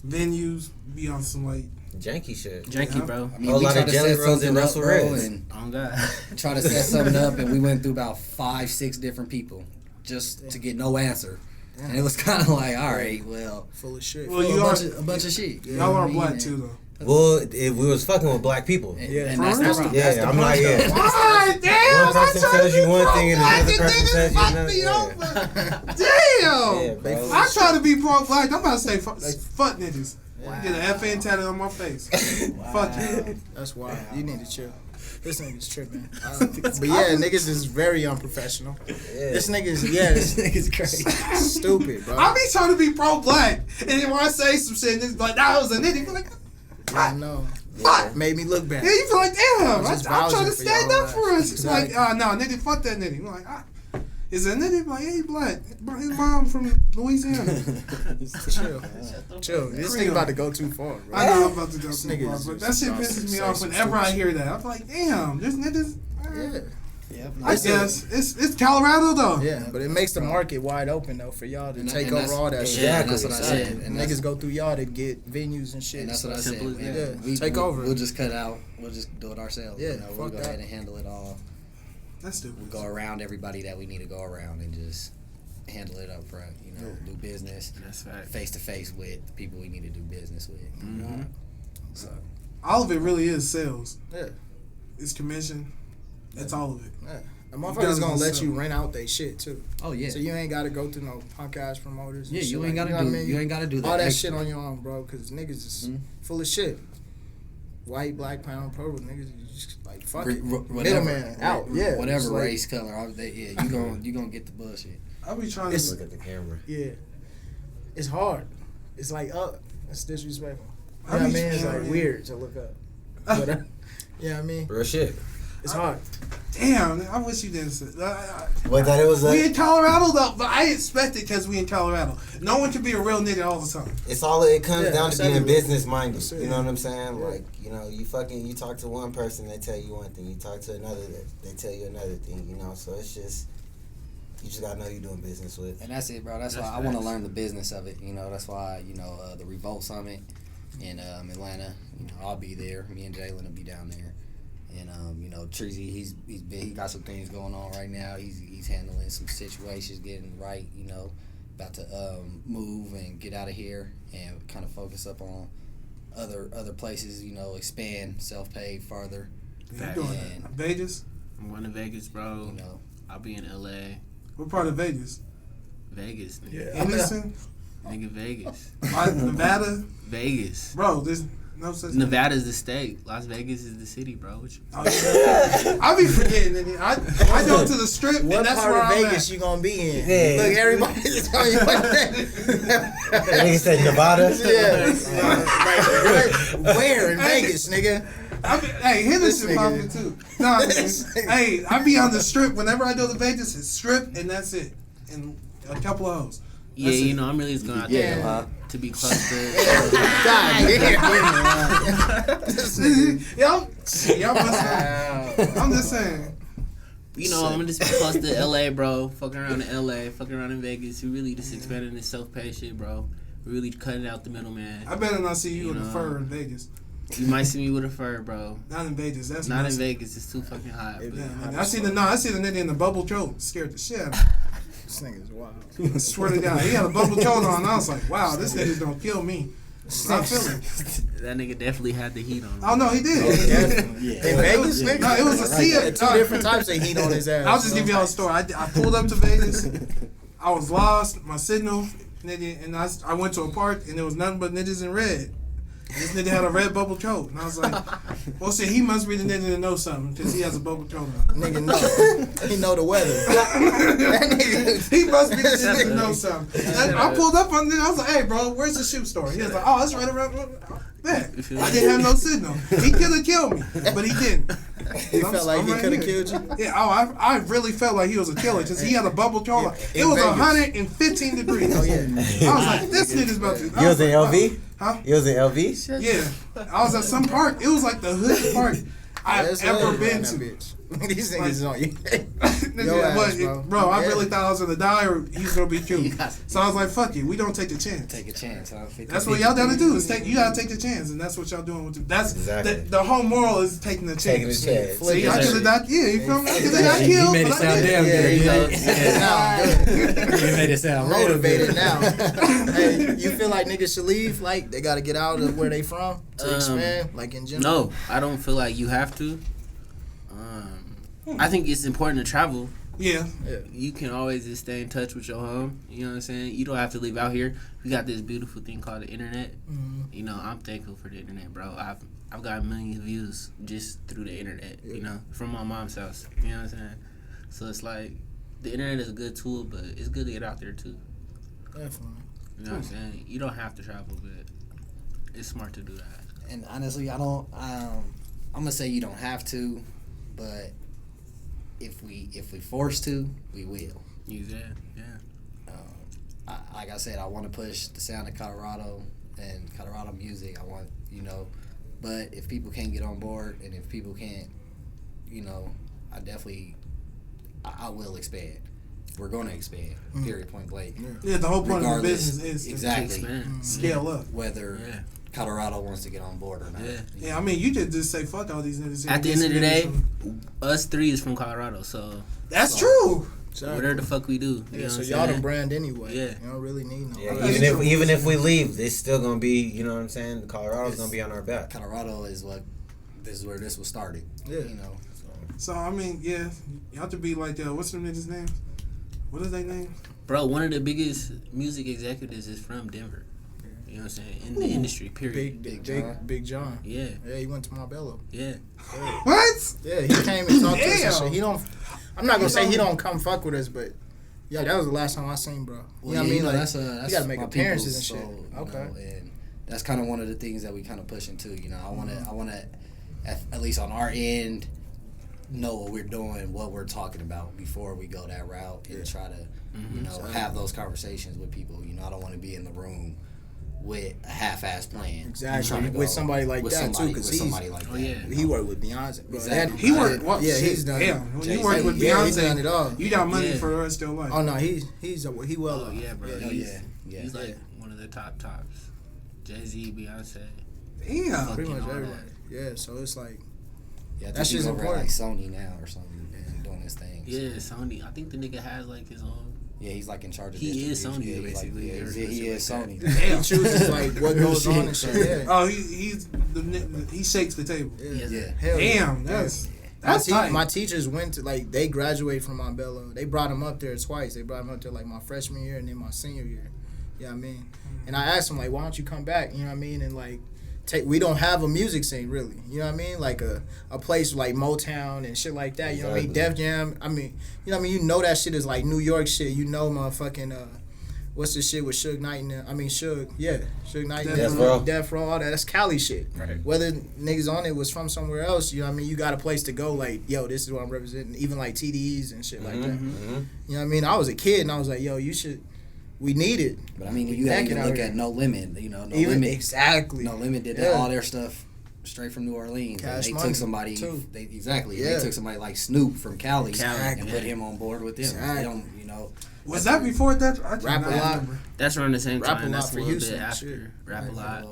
venues be on some like Janky shit. Janky, bro. I mean, Whole we lot tried of to Jelly set Rolls and something up, Russell bro, Reds. and Oh God. try to set something up, and we went through about 5-6 different people just to get no answer. And it was kind of like, all right, well, Full of shit. Well, a you bunch are- of, a bunch of shit. You know y'all what I are mean? black And- too though. Well, we was fucking with black people. And, Yeah. and that's the problem. Yeah, That's the I'm point, like, yeah. though. God damn! One person tells you one thing and another person says you another. me Yeah. over. Damn! Yeah, bro. I try to be pro-black. I'm about to say fuck niggas. Get an FN tatted on my face. Fuck you. That's wild. You need to chill. This nigga's tripping. But yeah, niggas is very unprofessional. Yeah. This nigga's This nigga's crazy. stupid, bro. I be trying to be pro-black, and then when I say some shit, it's like, nah, I was a nigga. You be like, I know. fuck. Made me look bad. Yeah, you feel like, damn, I'm just I'm trying to vouching for stand y'all up for us. It's Exactly. like, no, nigga, fuck that nigga. I'm like, is it a nigga? I'm like, yeah, he black. Bro, his mom from Louisiana. Chill. Chill. This nigga about to go too far, bro. I know I'm about to go This too nigga far, is but that just shit about to pisses me say off some whenever I stupid hear that. I'm like, damn, this niggas. Yeah. Yep. I guess it's Colorado though. Yeah, but it makes the market wide open though for y'all to And take and over all that that's- shit. Yeah, that's what I Exactly. said. And Niggas go through y'all to get venues and shit. And that's what I said. Simple as man. that. Yeah, take over. We'll just cut out. We'll just do it ourselves. Yeah, You know, we'll fuck go that. ahead and handle it all. That's stupid. We'll go around everybody that we need to go around and just handle it up front. You know, do business That's right. face to face with the people we need to do business with. Mm-hmm. So All of it really is sales. Yeah. It's commission. That's all of it. Yeah. A motherfucker's gonna let you rent out they shit too. oh yeah. So you ain't gotta go through no podcast promoters. and Yeah, shit you like ain't gotta that, do. what I mean? You ain't gotta do that. all that extra. shit on your own, bro. Cause niggas is Mhm. full of shit. White, black, brown, purple. Niggas is just like fuck Re- it. whatever- Middleman out. Yeah. it's Whatever like- race, color. You gonna get the bullshit. I be trying It's- to. Look at the camera. Yeah. It's hard. It's like it's disrespectful. You I know what I be mean? It's trying- like weird to look up. But, you know what I mean? Real shit. It's hard. Damn, I wish you didn't say. But that it was We a, in Colorado though, but I expect it because we in Colorado. No one can be a real nigga all the time. it's all it comes Yeah, down to being exactly. business minded. That's it. You know what I'm saying? Yeah. Like, you know, you talk to one person, they tell you one thing. You talk to another, they tell you another thing. You know, so it's just you just gotta know you're doing business with. And that's it, bro. That's That's why I want to facts. learn the business of it. You know, that's why the Revolt Summit in Atlanta. You know, I'll be there. Me and Jalen will be down there. And Treasy, he got some things going on right now. He's handling some situations, getting right. You know, about to move and get out of here and kind of focus up on other places. You know, expand, self-pay further. You Facts. doing And, that? Vegas? I'm going to Vegas, bro. you know, I'll be in LA. What part of Vegas? Vegas, nigga. Yeah. Henderson? Nigga, Vegas. Nevada? Vegas. Bro, there's no such. Nevada's the state. Las Vegas is the city, bro. What you- Oh, yeah. I be forgetting it. I go to the strip What and that's part where of I'm Vegas at. you gonna be in? Yeah. Look, everybody's telling you like that. Nigga said Nevada. Yeah. Like, where in Vegas, nigga? Hey, Henderson This nigga- popping too. No, hey, I be on the strip whenever I go to Vegas. It's strip and that's it, and a couple of hoes. Yeah, That's you it. know, I'm really just going out Yeah. there to be close to. God damn. This nigga. y'all must know. I'm just saying. You know, I'm gonna just be close to LA, bro. Fucking around in LA, fucking around in Vegas. We really just expanding this self-pay shit, bro. We're really cutting out the middleman. I better not see you in the know. fur in Vegas. You might see me with a fur, bro. Not in Vegas. That's Not in messed up. Vegas. It's too fucking hot. It But is. Yeah, I see the nigga in the bubble coat. Scared the shit out of me. This nigga's wild. I swear to God, he had a bubble coat on. I was like, wow, this nigga's gonna kill me. I feel it. that nigga definitely had the heat on him. Oh no, he did. In Vegas, nigga? No, it was a sea of Two different types of heat on his ass. I'll just give y'all a story. I pulled up to Vegas. I was lost. My signal, nigga, and I went to a park and there was nothing but niggas in red. This nigga had a red bubble coat, and I was like, "Well, shit, he must be the nigga that knows something because he has a bubble coat on." Nigga know. He know the weather. That nigga. He must be the nigga that knows something. And I pulled up on it. I was like, "Hey, bro, where's the shoe store?" He was like, "Oh, it's right around there." I didn't have no signal. He could have killed me, but he didn't. He felt like he right could have here. killed you. Yeah, I really felt like he was a killer because he had a bubble coat on. In It was Vegas. 115 degrees. Oh, yeah. I was like, this nigga's about to. You was in like, LV? wow. Huh? You was in LV? Yeah. I was at some park. It was like the hood park. I've ever been to. These niggas is on you. Nigga, bro, I really thought I was gonna die or he's gonna be cute. So I was like, fuck it, we don't take the chance. Take a chance. Huh? That's what y'all gotta do. Is you gotta take the chance, and that's what y'all doing with it. That's exactly. the whole moral is taking the chance. Taking the chance. See, I could have died. Yeah, you feel me? I could have got killed. You made it sound damn good. You made it sound motivated now. Hey, you feel like niggas should leave? Like they gotta get out of where they from to expand? Like in general? No, I don't feel like you have to. I think it's important to travel. Yeah. You can always just stay in touch with your home. You know what I'm saying? You don't have to leave out here. We got this beautiful thing called the internet. Mm-hmm. You know, I'm thankful for the internet, bro. I've got millions of views just through the internet. You know, from my mom's house. You know what I'm saying? So it's like the internet is a good tool, but it's good to get out there too. Definitely. You know what I'm saying? You don't have to travel, but it's smart to do that. And honestly, I don't. I'm gonna say you don't have to, but if we forced to, we will. Yeah. Like I said, I want to push the sound of Colorado and Colorado music. I want, but if people can't get on board and if people can't, I will expand. We're going to expand. Period. Point blank. Yeah, the whole point of the Regardless, business is exactly to scale up. whether Colorado wants to get on board or not. Yeah, I mean, you just say fuck all these niggas. At the end of the day, us three is from Colorado, so that's true. Whatever the fuck we do. You know so what y'all I'm the brand anyway. Yeah. You don't really need no. Yeah, even if we leave, it's still gonna be, you know what I'm saying? Colorado's gonna be on our back. Colorado is where this was started. Yeah. So I mean, yeah, you have to be like, what's them niggas' names? What is their name? Bro, one of the biggest music executives is from Denver. You know what I'm saying? In the industry, period. Big John. Yeah. Yeah, he went to Marbella. Yeah. What? Yeah, he came and talked to us and shit. He don't. I'm not gonna say he don't come fuck with us, but yeah, that was the last time I seen bro. You know what I mean? Like, that's you gotta make appearances and shit. Okay. And that's kind of one of the things that we kind of push into. I wanna, at least on our end, know what we're doing, what we're talking about before we go that route and try to, have those conversations with people. I don't want to be in the room with a half-ass plan. Exactly. With somebody like that too, because he worked with Beyonce. Exactly. He worked. What? Yeah, shit. he's done. Damn. When you work with Beyonce, he's done it all. You got money for the rest of your life. Oh no, he well. Oh yeah, bro. Yeah. He's like one of the tops. Jay-Z, Beyonce. Damn. Pretty much everybody. Yeah, so it's like that's just important. Like Sony now or something, doing his thing. Yeah, Sony. I think the nigga has like his own. Yeah, he's like in charge of He is Sony, yeah, basically. He is Sony. He chooses like what goes on and shit. Yeah. Oh, he shakes the table. Yeah. Hell Damn, that's tight. My teachers went to they graduated from Montbello. They brought him up there twice. They brought him up there like my freshman year and then my senior year. You know what I mean? And I asked him like, why don't you come back? You know what I mean? And like, we don't have a music scene really. You know what I mean? Like a place like Motown and shit like that. You know what I mean? Def Jam. I mean, you know what I mean? You know that shit is like New York shit. You know motherfucking what's the shit with Suge Knight and Suge Knight and Death Row, all that. That's Cali shit. Right. Whether niggas on it was from somewhere else, you know what I mean? You got a place to go like, yo, this is what I'm representing. Even like TDEs and shit like that. Mm-hmm. You know what I mean? I was a kid and I was like, yo, we need it. But I mean, you gotta even look at No Limit. No Limit. Exactly. No Limit did all their stuff straight from New Orleans. Cash they money took somebody. too. They took somebody like Snoop from Cali and put him on board with them. Exactly. They don't, Was that before that? I Rap a lot. That's around the same Rap time. a lot That's for a little Houston. bit after. Shit. Rap a lot.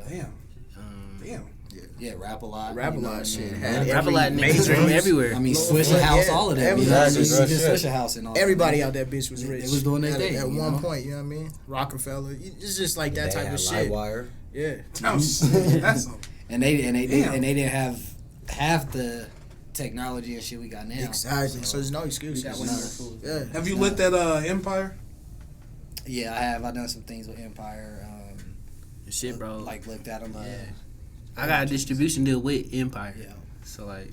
Damn. Yeah, Rap a lot. Rap a lot shit. Rap a lot niggas from everywhere. I mean, Swisher House, all of them. Everybody. Swisher House and all. Everybody out that bitch was rich. They was doing their thing at one point. You know what I mean? Rockefeller. It's just like that type of shit. Livewire. Yeah. Oh shit. That's and they didn't have half the technology and shit we got now. Exactly. So there's no excuse. Yeah. Have you looked at Empire? Yeah, I have. I've done some things with Empire. Shit, bro. Like looked at them. I got a distribution deal with Empire. Yeah. So like,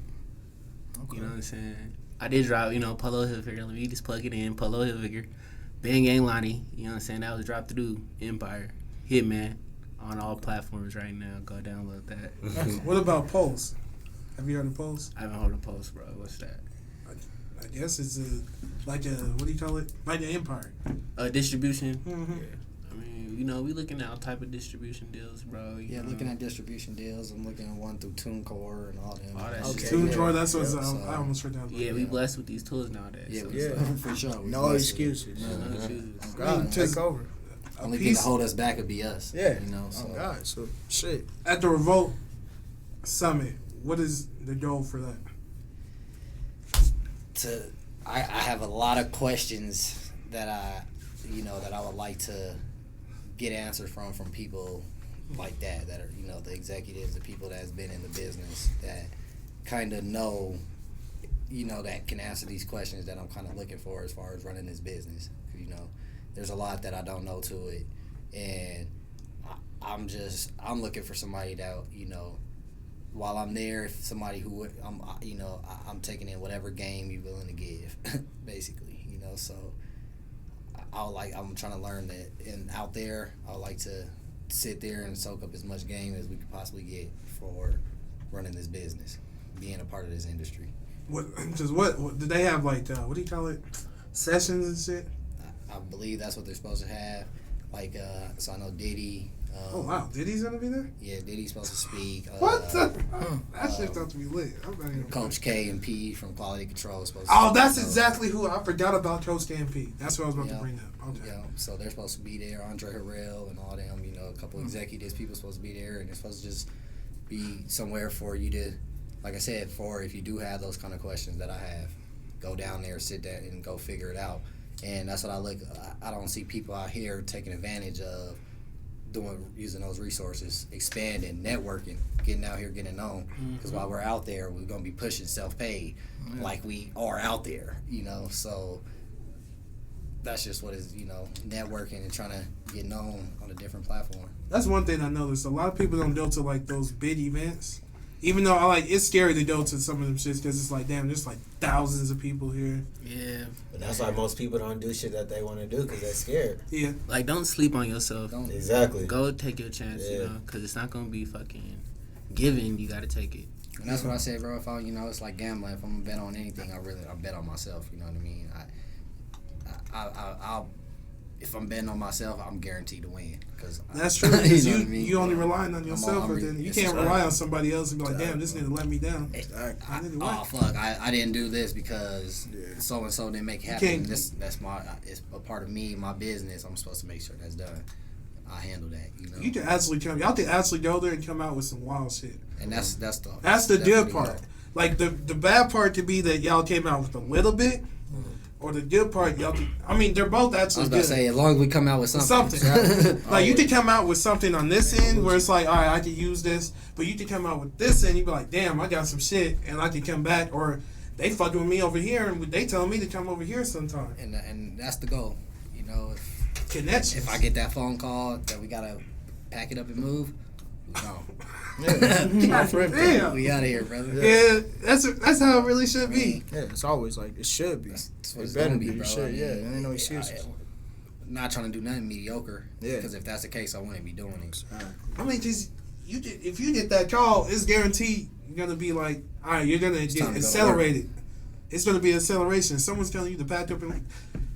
you know what I'm saying? I did drop, Polo Hilfiger. Let me just plug it in. Polo Hilfiger. Bang Gang Lonnie. You know what I'm saying? That was dropped through Empire. Hitman on all platforms right now. Go download that. What about Pulse? Have you heard of Pulse? I haven't heard of Pulse, bro. What's that? I guess it's like a what do you call it? Like the Empire. Distribution. Mm-hmm. Yeah. I mean, You know, we looking at all type of distribution deals, bro. Yeah, looking at distribution deals. I'm looking at one through TuneCore and all them. All that Okay. shit. TuneCore, that's what So- I almost wrote down. Yeah, we blessed with these tools nowadays. Yeah, so we- it's like, for sure. We No blessed excuses. with it. no No, excuses. Oh, God, just- take over. only thing piece- to hold us back would be us. Yeah. You know, so Oh God, so shit. At the Revolt Summit, what is the goal for that? I have a lot of questions that I would like to get answers from people like that are, you know, the executives, the people that's been in the business that kind of know, you know, that can answer these questions that I'm kind of looking for as far as running this business. You know, there's a lot that I don't know to it, and I'm looking for somebody that, you know, while I'm there, if somebody who I'm taking in whatever game you're willing to give, basically, you know. So I'm trying to learn that, and out there, I would like to sit there and soak up as much game as we could possibly get for running this business, being a part of this industry. What do they have, like, what do you call it? Sessions and shit? I believe that's what they're supposed to have. Like, so I know Diddy. Oh wow, Diddy's gonna be there? Yeah, Diddy's supposed to speak. What the? That shit's about to be lit. I'm not even Coach K and P from Quality Control is supposed to Oh, that's so, exactly who I forgot about. Coach KMP. That's what I was about to Yeah. bring up. Okay. You know, so they're supposed to be there. Andre Harrell and all them. You know, a couple executives, people supposed to be there, and it's supposed to just be somewhere for you to, like I said, for if you do have those kind of questions that I have, go down there, sit there, and go figure it out. And that's what I don't see people out here taking advantage of using those resources, expanding, networking, getting out here, getting known. Because while we're out there, we're gonna be pushing self-paid, like we are out there, you know. So that's just what is, you know, networking and trying to get known on a different platform. That's one thing I noticed. A lot of people don't go to like those big events. Even though it's scary to go to some of them shits because it's like, damn, there's like thousands of people here. Yeah. But that's why most people don't do shit that they want to do because they're scared. Yeah. Like, don't sleep on yourself. Exactly. Go take your chance, you know, because it's not going to be fucking given. You got to take it. And that's what I say, bro. If I, you know, it's like gambling. If I'm gonna bet on anything, I bet on myself. You know what I mean? I'll if I'm betting on myself, I'm guaranteed to win. Cause That's true. Because you know what I mean? you only relying on yourself, I'm but then you it's can't right. rely on somebody else and be like, damn, this nigga let me down. Oh fuck! I didn't do this because so and so didn't make it happen. can't- It's a part of me, my business. I'm supposed to make sure that's done. I handle that, you know. You can actually y'all can actually go there and come out with some wild shit. And that's the good definitely part. right. Like the bad part could be that y'all came out with a little bit, or the good part y'all. I mean, they're both I actually was about good. to say, as long as we come out with something. Like you could come out with something on this end where it's like, all right, I could use this, but you could come out with this end, you'd be like, damn, I got some shit, and I could come back, or they fucking with me over here, and they tell me to come over here sometime. And that's the goal, you know. Connections. If I get that phone call that we gotta pack it up and move, we gone. Damn. We out of here, brother. Yeah, that's how it really should be. Yeah, it's always like it should be. That's what It it's better gonna be, bro. shit. I mean, Yeah, there ain't no excuses. Not trying to do nothing mediocre. Yeah. Because if that's the case, I wouldn't be doing it. I mean, just if you get that call, it's guaranteed you're gonna be like, all right, you're gonna time get to go to accelerated. It's gonna be acceleration. Someone's telling you to pack up and.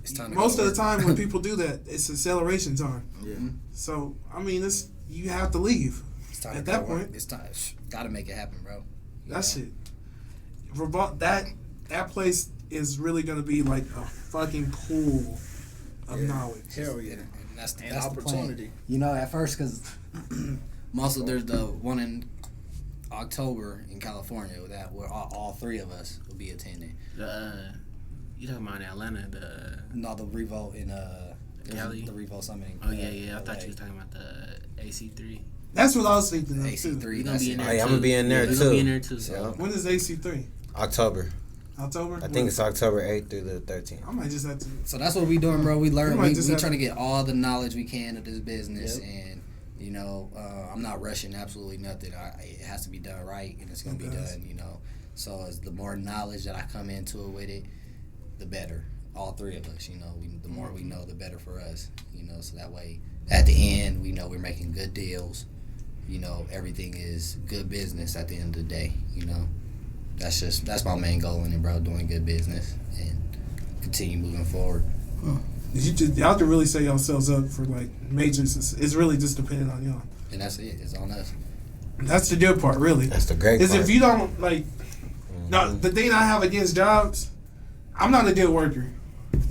It's time to Most go of to the work. time when people do that, it's acceleration time. Yeah. So I mean, you have to leave. It's time At to that go to work. point- It's time. Gotta make it happen, bro. You That's know? it. That place is really gonna be like a fucking pool of knowledge. Hell yeah. And that's And that's opportunity. the plan. You know, at first, because most of there's the one in October in California that where all three of us will be attending. You talking about in Atlanta, No, the Revo in Cali? the Revo Summit. In, Oh, yeah. I thought LA. you was talking about the AC3. That's what I was thinking of too. AC3. You gonna That's be in it. there Oh, yeah, too. I'm gonna be in there, You too. gonna be in there too. So, When is AC3? October. October. I think it's October 8th through the 13th. I might just have to. So that's what we doing, bro. We learn. We might We just have trying to to- get all the knowledge we can of this business, and you know, I'm not rushing absolutely nothing. It has to be done right, and it's gonna be It does. done. You know, so as the more knowledge that I come into it with it, the better. All three of us, you know, the more we know, the better for us. You know, so that way, at the end, we know we're making good deals. You know, everything is good business at the end of the day. You know, that's my main goal in it, bro. Doing good business and continue moving forward. Y'all can really set yourselves up for like major success. It's really just dependent on y'all. And that's it. It's on us. That's the good part, really. That's the great Is part. if you don't like, no, the thing I have against jobs, I'm not a deal worker.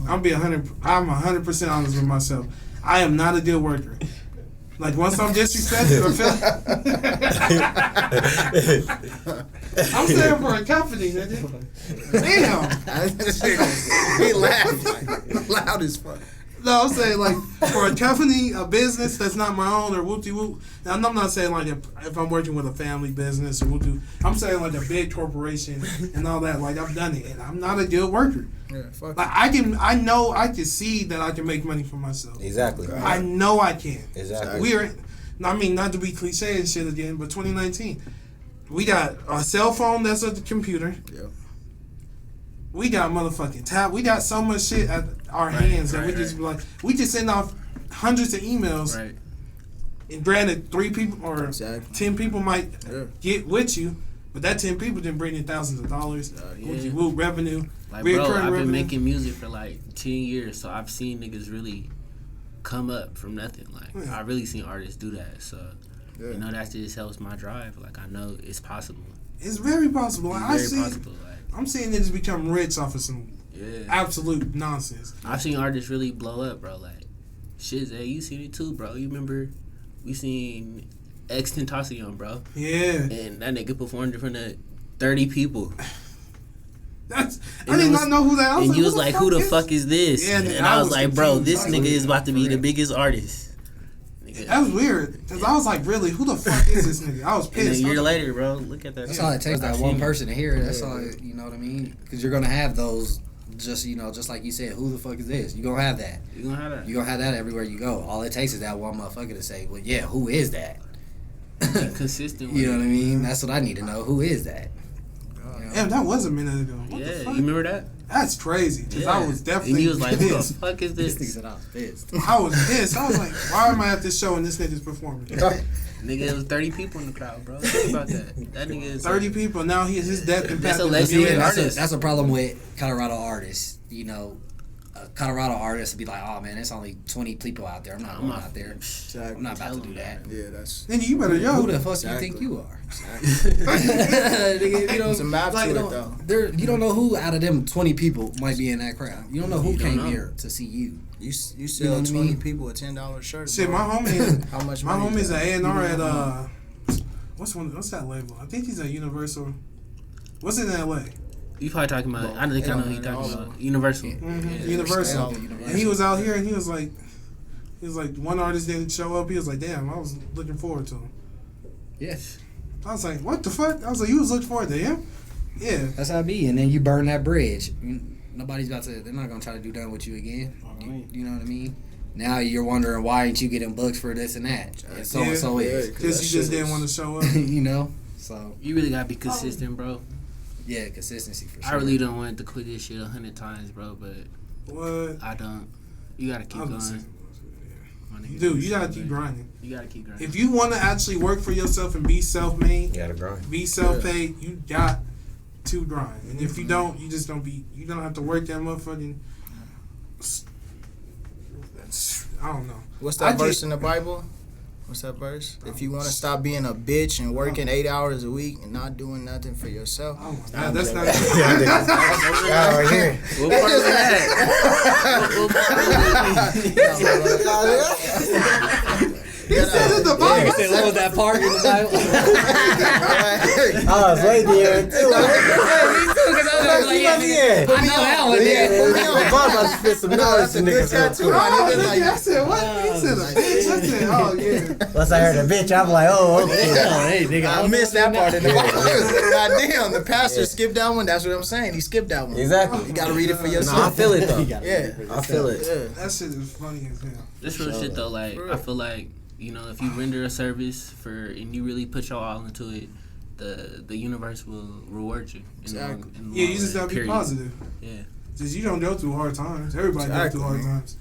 I'm 100% honest with myself. I am not a deal worker. Like once I'm disrespected or feel, I'm saying for a company, nigga. Damn. He laughed loud as fuck. No, I'm saying like for a company, a business that's not my own or whoopty whoop. Now I'm not saying like if I'm working with a family business or whoopty. I'm saying like a big corporation and all that. Like I've done it, and I'm not a deal worker. Yeah, fuck. Like I can see that I can make money for myself. Exactly. I know I can. Exactly. I mean, not to be cliche and shit again, but 2019, we got a cell phone that's at the computer. Yep. We got motherfucking tab. We got so much shit at our hands that we just be like, we just send off hundreds of emails. Right. And granted, 3 people or Exactly. 10 people might get with you, but that 10 people didn't bring in thousands of dollars. Yeah. Revenue. Like, bro, I've revenue. been making music for like 10 years, so I've seen niggas really come up from nothing. Like, Yeah. I really seen artists do that. So, Yeah. you know, that just helps my drive. Like, I know it's possible. It's very possible. It's very possible. Like, I'm seeing niggas become rich off of some yeah. absolute nonsense. I've seen artists really blow up, bro. Like, shit, Zay, you seen it too, bro. You remember we seen X Tentacion, bro. Yeah. And that nigga performed in front of 30 people. I did not know who that was. And you was like, who the fuck is this? Yeah, and I was like, bro, confused. this nigga is about to be the biggest artist. Nigga. That was weird. Because I was like, really, who the fuck is this nigga? I was And pissed. a year later, bro, look at that. That's all it takes. That one person to hear it. That's all. You know what I mean? Because you're gonna have those. Just just like you said, who the fuck is this? You gonna have that. You gonna have that. You gonna have that everywhere you go. All it takes is that one motherfucker to say, "Well, yeah, who is that?" Be consistent with You know it. what I mean? That's what I need to know. Who is that? Damn, that was a minute ago. What the Yeah, fuck? you remember that? That's crazy. Because Yeah. I was definitely And you was like, who the pissed. fuck is This nigga this? said I was pissed. I was pissed. I was like, why am I at this show and this nigga's performing? Nigga, it was 30 people in the crowd, bro. Think about that. That nigga is 30 people. Now his death and That's a path. legendary See, artist. that's a problem with Colorado artists. You know, Colorado artists would be like, "Oh man, there's only 20 people out there. I'm not going out there. I'm not about to do that." Yeah, that's Nigga, you better Who yo. the fuck Exactly. do you think you are? Nigga, you know, it's a map like, to it though. you don't know who out of them 20 people might be in that crowd. You don't know who You don't came know. here to see you. You You sell know what I 20 mean? people a $10 shirt. Shit, bro. my homie, How much my money homie's is an that? A&R at what's that label? I think he's at Universal. What's in LA? You probably talking about, I think I know who you talking about. Universal. Universal. Universal. And he was out here and he was like, one artist didn't show up. He was like, damn, I was looking forward to him. Yes, I was like, what the fuck? I was like, you was looking forward to him? Yeah. that's how it be. And then you burn that bridge. Nobody's about to. They're not gonna try to do that with you again. You know what I mean? Now you're wondering why ain't you getting booked for this and that? And so and so is. Because you just didn't want to show up. You know. So You really gotta be consistent, bro. yeah, consistency for sure. I really don't want to quit this shit 100 times, bro, but What? I don't. You gotta keep I'm going. saying, My nigga. dude, you gotta keep grinding. You gotta keep grinding. If you want to actually work for yourself and be self-made, You gotta grind. be self-paid, you got to grind. And if you don't, you just don't be. You don't have to work that motherfucking. I don't know. What's that I verse just- in the Bible? What's that verse? If you want to stop being a bitch and working 8 hours a week and not doing nothing for yourself, Oh my God, that's not. Yeah, right here. What part of that? What part of He said in the Bible. What was that part in the Bible? I was waiting here too. I know that one. Yeah, Bob about to spit some knowledge to niggas. tattoo. Oh, nigga, I said what? He said a bitch. I said, oh yeah. Once I heard a bitch, I'm like, oh, okay. Hey, nigga, I missed that part in the Bible. Goddamn, the pastor skipped that one. That's what I'm saying. He skipped that one. Exactly. You gotta read it for No, yourself. I feel it though. Yeah. I feel it. Yeah. That shit is funny as hell. This real shit though, like I feel like, you know, if you render a service and you really put your all into it, the universe will reward you. Exactly. Yeah, you just gotta be positive. Yeah. Cause you don't go through hard times. Everybody Exactly, go through hard man. times.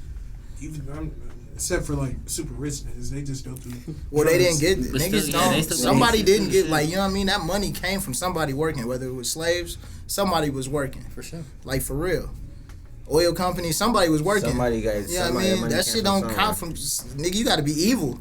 Even except for like super rich niggas, they just go through. Well, they didn't get But niggas. still, yeah, they don't. still Somebody get didn't get shit. like, you know what I mean. That money came from somebody working, whether it was slaves. Somebody was working, For sure. like for real. oil company. Somebody was working. Somebody got. Yeah, I mean that shit don't count from nigga. You got to be evil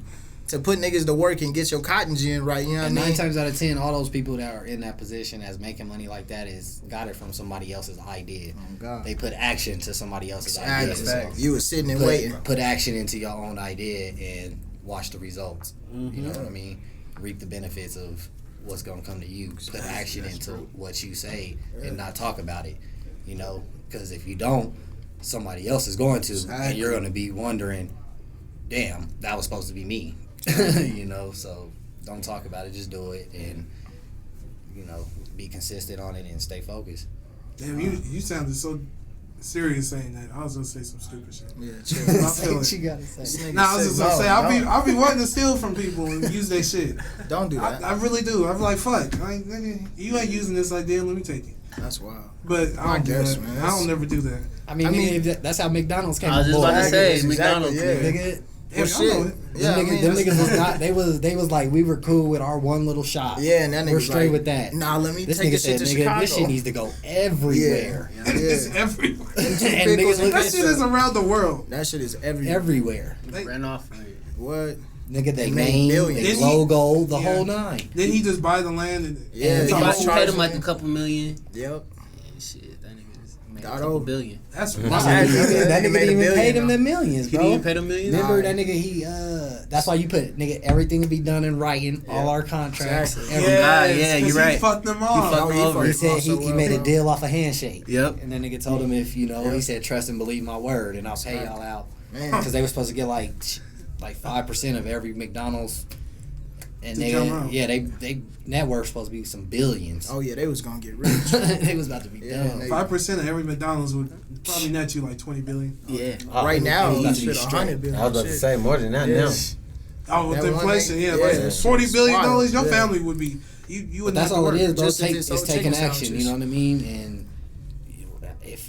to put niggas to work and get your cotton gin right. You know what I And mean? 9 times out of 10, all those people that are in that position as making money like that is got it from somebody else's idea. Oh God. They put action to somebody else's Exactly. idea. So You was sitting and waiting. put action into your own idea and watch the results. Mm-hmm. You know what I mean? Reap the benefits of what's gonna come to you. Put action into what you say and not talk about it. You know, because if you don't, somebody else is going to, and you're gonna be wondering, damn, that was supposed to be me. You know, so don't talk about it, just do it, and you know, be consistent on it and stay focused. Damn, you sounded so serious saying that. I was gonna say some stupid shit. Yeah, I chill. feel it. you gotta say. Nah, I was just gonna say I'll be wanting to steal from people and use their shit. Don't do that. I really do. I'm like, fuck, nigga, you ain't using this idea. Let me take it. That's wild. But I don't do guess, that. man. I don't never do that. I mean, that's how McDonald's came. I was just aboard. about to say Exactly, McDonald's. yeah. Nigga, Well, shit. I know it. Yeah, them I mean, niggas that's- was not. They was like, we were cool with our one little shop. Yeah, and that nigga we're was straight like, with that. Nah, let me This take nigga this shit said, to nigga, Chicago. this shit needs to go everywhere. Yeah. It's everywhere. And pickles niggas and look That at shit is around the world. That shit is everywhere. everywhere. Ran off. Like, What? Nigga, they made name, billions. they Didn't he- logo, the Yeah. whole nine. Then he just buy the land and Yeah, And he he he was paid charging him like it. a couple million. Yep. And shit, that nigga's made a Got couple over. billion. that's Nah, wild. Exactly. that That nigga nigga made didn't a even billion, pay them though. the millions, He bro. didn't even pay them millions. Remember Nah. that nigga? That's why you put nigga everything to be done in writing. All our contracts. Exactly. Everything. Yeah, yeah, 'cause you're right. He fucked them off. fucked Oh, him he over. He fucked said also he well, made a bro. deal off a handshake. Yep. And then nigga told him if he Yeah. said trust and believe my word, and I'll pay y'all out Man. because they were supposed to get like 5% of every McDonald's. And To come out. they net worth supposed to be some billions. Oh yeah, they was gonna get rich. They was about to be Yeah, done. they- 5% of every McDonald's would probably net you like 20 billion. Yeah. Right now, He about to shit, be 100 billion. I was about to shit. say more than that Yeah. now. Oh, with That one inflation, thing- yeah, yeah, like that $40 shit's billion, wild, your yeah. family would be, you But wouldn't that's have to all work. it is, bro. Just if Take, it's it's old taking chicken action. sandwiches. You know what I mean? And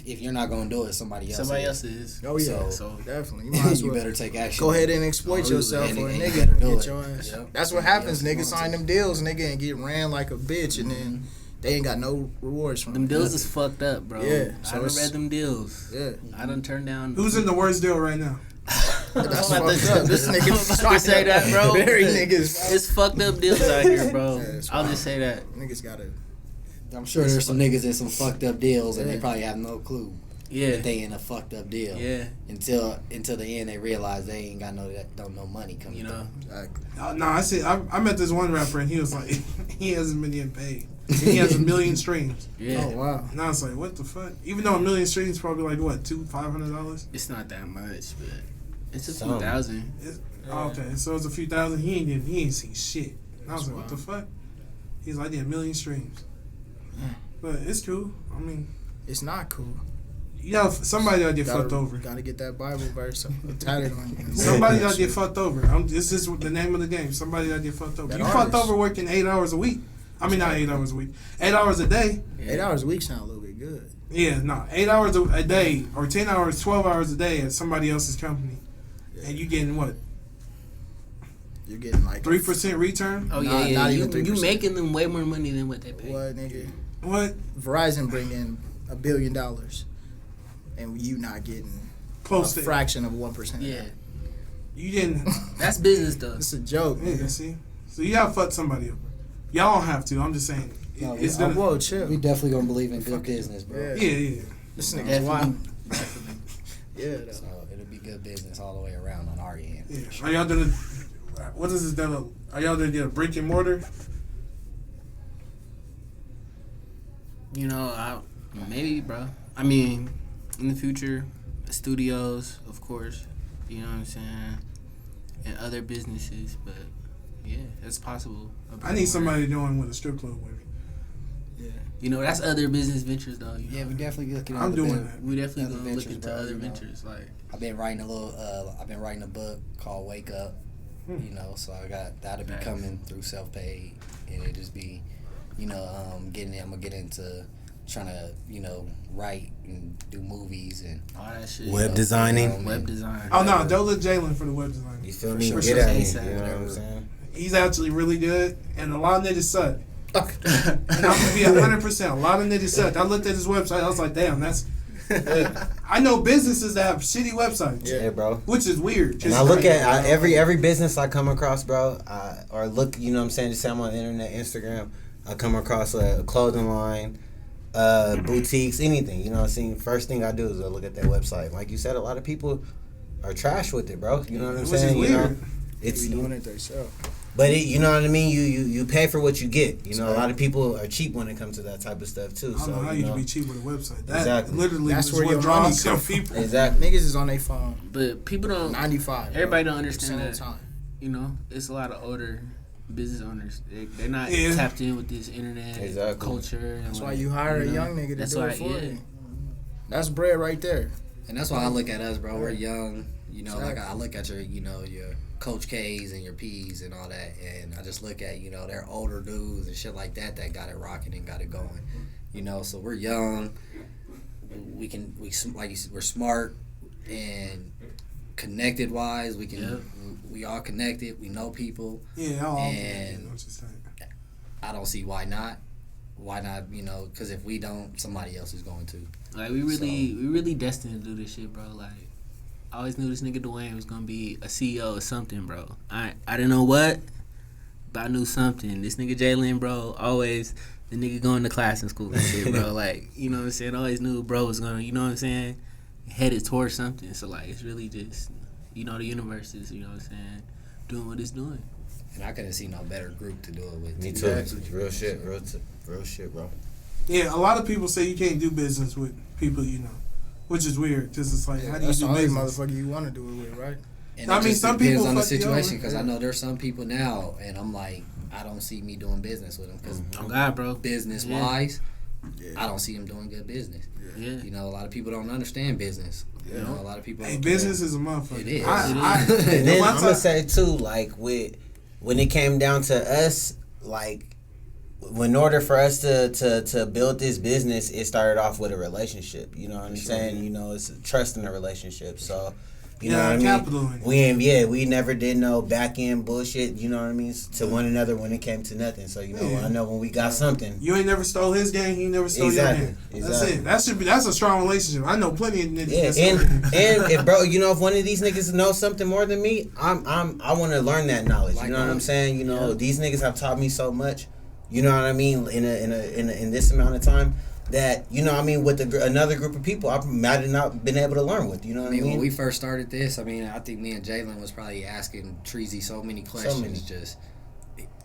if you're not gonna do it, somebody else. Somebody is. else is. Oh yeah, So definitely. You might as you well better take action. go ahead and exploit Oh, yourself and- or a and you nigga better and do get it. your ass. Yep. That's what Somebody happens. else is Niggas going sign to. them deals, nigga, and get ran like a bitch, and then they ain't got no rewards from them it. deals is fucked up, bro. Yeah, I so done it's- read them deals. Yeah, I done turned down. Who's in the worst deal right now? that's I'm about fucked to- up. This I'm nigga about to say that, bro. Very niggas. It's fucked up deals out here, bro. Yeah, it's I'll wild. just say that. Niggas gotta. I'm sure there's some niggas in some fucked up deals, and they Yeah. probably have no clue Yeah. that they in a fucked up deal. Yeah. Until the end, they realize they ain't got no money coming. You know. Exactly. No, I see. I met this one rapper and he was like, he hasn't been getting paid. He has 1 million streams. Yeah. Oh wow. And I was like, what the fuck? Even though 1 million streams probably like what, $500? It's not that much, but it's a few Some. thousand. Oh, okay, so it's a few thousand. He ain't seen shit. And I was like, what the fuck? He's like, yeah, 1 million streams. But it's cool. I mean, It's not cool. yeah, somebody gotta get fucked over. Gotta get that Bible verse tatted on you. Somebody gotta get fucked over. This is the name of the game. Somebody gotta get fucked over. That You artist. fucked over working 8 hours a week. I mean, not 8 hours a week. 8 hours a day. 8 hours a week sound a little bit good. Yeah, no, 8 hours a day or 10 hours, 12 hours a day at somebody else's company, and you getting what, You're getting like 3% return? Oh Nah, yeah, not yeah. even You 3%. making them way more money than what they pay. What nigga? What? Verizon bring in $1 billion, and you not getting Close a to fraction of 1%. Yeah, You didn't. that's business though. It's a joke. Yeah, Nigga. see, so you gotta fuck somebody up. Y'all don't have to. I'm just saying. No, It's Oh, gonna. whoa, chill. We definitely gonna believe in good business, bro. Yeah. Yeah. This nigga's Definitely. wild. Yeah, though. So it'll be good business all the way around on our end. Yeah. Are y'all gonna? What is this done? Are y'all gonna get a brick and mortar? You know, maybe, bro. I mean, in the future, studios, of course. You know what I'm saying, and other businesses, but yeah, it's possible. I need somebody doing with a strip club with me. You know, that's other business ventures, though. You know? Yeah, we definitely looking. I'm at doing that. We definitely other gonna look ventures, into bro, other you know. ventures, like. I've been writing I've been writing a book called Wake Up. You know, so I got that'll be Nice. coming through self-paid, and it just be, you know, I'm gonna get into trying to, you know, write and do movies and All that shit. Web know, designing. film Web and- design. Oh no, don't let Jalen for the web design. You feel For me? sure. Get at me. ASAP, You know what whatever. I'm saying? He's actually really good, and a lot of niggas suck. And I'm gonna be 100%. A lot of niggas suck. I looked at his website. I was like, damn, that's I know businesses that have shitty websites. Yeah, bro. Which is weird. And Just I look like- at every business I come across, bro, or look, you know what I'm saying, just say I'm on the internet, Instagram, I come across a clothing line, boutiques, anything, you know what I'm saying? First thing I do is I look at that website. Like you said, a lot of people are trash with it, bro. You know what I'm Which saying? is You know, weird. it's doing it themselves. but you know what I mean. You pay for what you get. You know, a lot of people are cheap when it comes to that type of stuff too. I don't So know how you you know, can be cheap with a website. That Exactly. literally That's is where what your draws money some comes from. people. exactly. Niggas is on their phone But people don't. 95. Everybody bro. don't understand Same that. time. You know, it's a lot of older business owners. They're not Yeah. tapped in with this internet Exactly. culture. And That's why like, you hire a know, young nigga to that's do why, it for yeah. you. That's bread right there. And that's why I look at us, bro. We're young. You know, like Exactly. I look at your, you know, your Coach K's and your P's and all that, and I just look at, you know, they're older dudes and shit like that got it rocking and got it going. You know, so we're young. We like you said, we're smart and connected wise. We can, Yep. we all connected. We know people. Yeah, all And- I'm just saying. I don't see why not. Why not? You know, because if we don't, somebody else is going to. Like we really destined to do this shit, bro. Like I always knew this nigga Dwayne was gonna be a CEO or something, bro. I didn't know what, but I knew something. This nigga Jalen, bro, always the nigga going to class in school and shit, bro. Like, you know what I'm saying? I always knew bro was gonna, you know what I'm saying, headed towards something. So like it's really just, you know, the universe is, you know what I'm saying, doing what it's doing. And I couldn't see no better group to do it with. Me to too. be honest with you. Real shit, bro. Yeah, a lot of people say you can't do business with people you know, which is weird. Because it's like, how do you That's do the only business? motherfucker you want to do it with, right? And I it mean, just some depends people on the fuck you situation over. because I know there's some people now, and I'm like, I don't see me doing business with them because Oh God, bro. business wise, I don't see them doing good business. Yeah. You know, a lot of people don't understand business. You know, a lot of people. Hey, don't care. business is a motherfucker. It is. And then One I'm gonna time- say too, like when it came down to us, like in order for us to build this business, it started off with a relationship. You know what I'm saying? You know, it's trust in a relationship. So, you know what I mean? capital in it. We never did no back end bullshit. You know what I mean? To one another when it came to nothing. So you know, Yeah. I know when we got something. You ain't never stole his game. He never stole Exactly, your game. That's exactly. it. That's a strong relationship. I know plenty of niggas. Yeah, that's and if bro, you know, if one of these niggas knows something more than me, I want to learn that knowledge. You know what I'm saying? You know, these niggas have taught me so much. You know what I mean? In this amount of time, that you know, what I mean, with another group of people, I might have not been able to learn with. You know what I mean? When we first started this, I mean, I think me and Jalen was probably asking Treasy so many questions.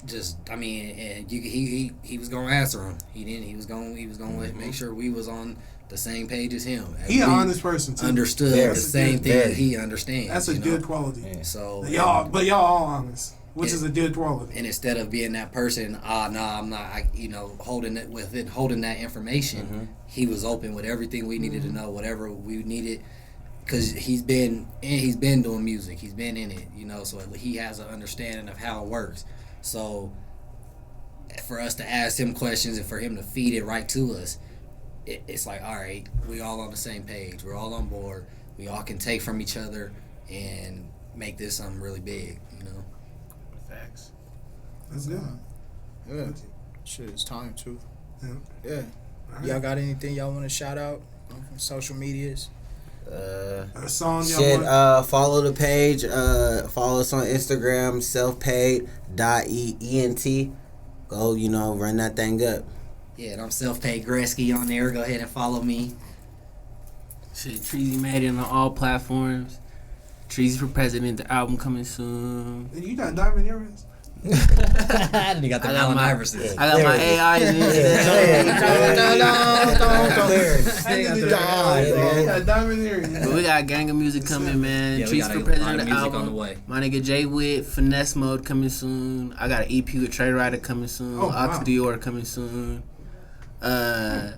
Just, I mean, and he was gonna answer them. He was gonna make sure we was on the same page as him. And He an we honest person too. understood Very. the same thing Very. that he understands. That's a you know? good quality. Yeah. So Y'all all honest, which is a good quality. And instead of being that person, I'm not, holding that information, he was open with everything we needed to know, whatever we needed, because he's been doing music, he's been in it, you know, so he has an understanding of how it works. So for us to ask him questions and for him to feed it right to us, it's like, all right, we all on the same page, we're all on board, we all can take from each other and make this something really big, you know. Facts. That's good. Yeah. Shit, it's time too. Yeah. Yeah. Y'all got anything y'all want to shout out on social medias? A song y'all Shit, want. follow the page. Follow us on Instagram, selfpaid.ent. Go, you know, run that thing up. Yeah, and I'm self-paid Gretzky on there. Go ahead and follow me. Shit, Treasy made it on all platforms. Treasy for President, the album coming soon. You got diamond earrings? You got the I got Allen my- Iversons. I got my AI in You got diamond earrings. But we got gang of music coming, man. Yeah, we Treasy got for a President, lot of the music on album. the way. My nigga Jay Witt, Finesse Mode coming soon. I got an EP with Trey Ryder coming soon. Oh, Ox wow. Dior coming soon. I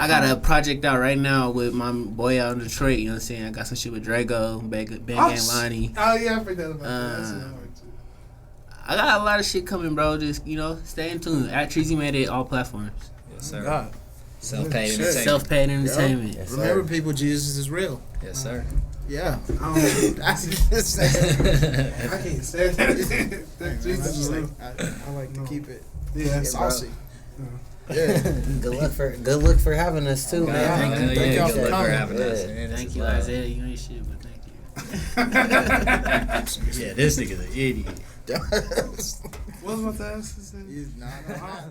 got a project out right now with my boy out in Detroit. You know what I'm saying? I got some shit with Drago, Bang Gang Lonnie. Oh yeah, I forgot about that. That's another one, too. I got a lot of shit coming, bro. Just, you know, stay in tune. At Treasy made it all platforms. Yes, sir. God. Self-paid Shit. entertainment. Self-paid entertainment. Yes, sir. Remember, people, Jesus is real. Yes, sir. Yeah. I don't know. That's just saying. I can't say that. Jesus is real. I like to keep it Yeah, saucy. Yeah. Good luck for having us too, man. Hell Thank yeah, y'all good for luck for coming. having us. Yeah. Man. This Thank is you, love. Isaiah. You ain't shit, but thank you. Yeah, this nigga's an idiot. What was my task? Nah.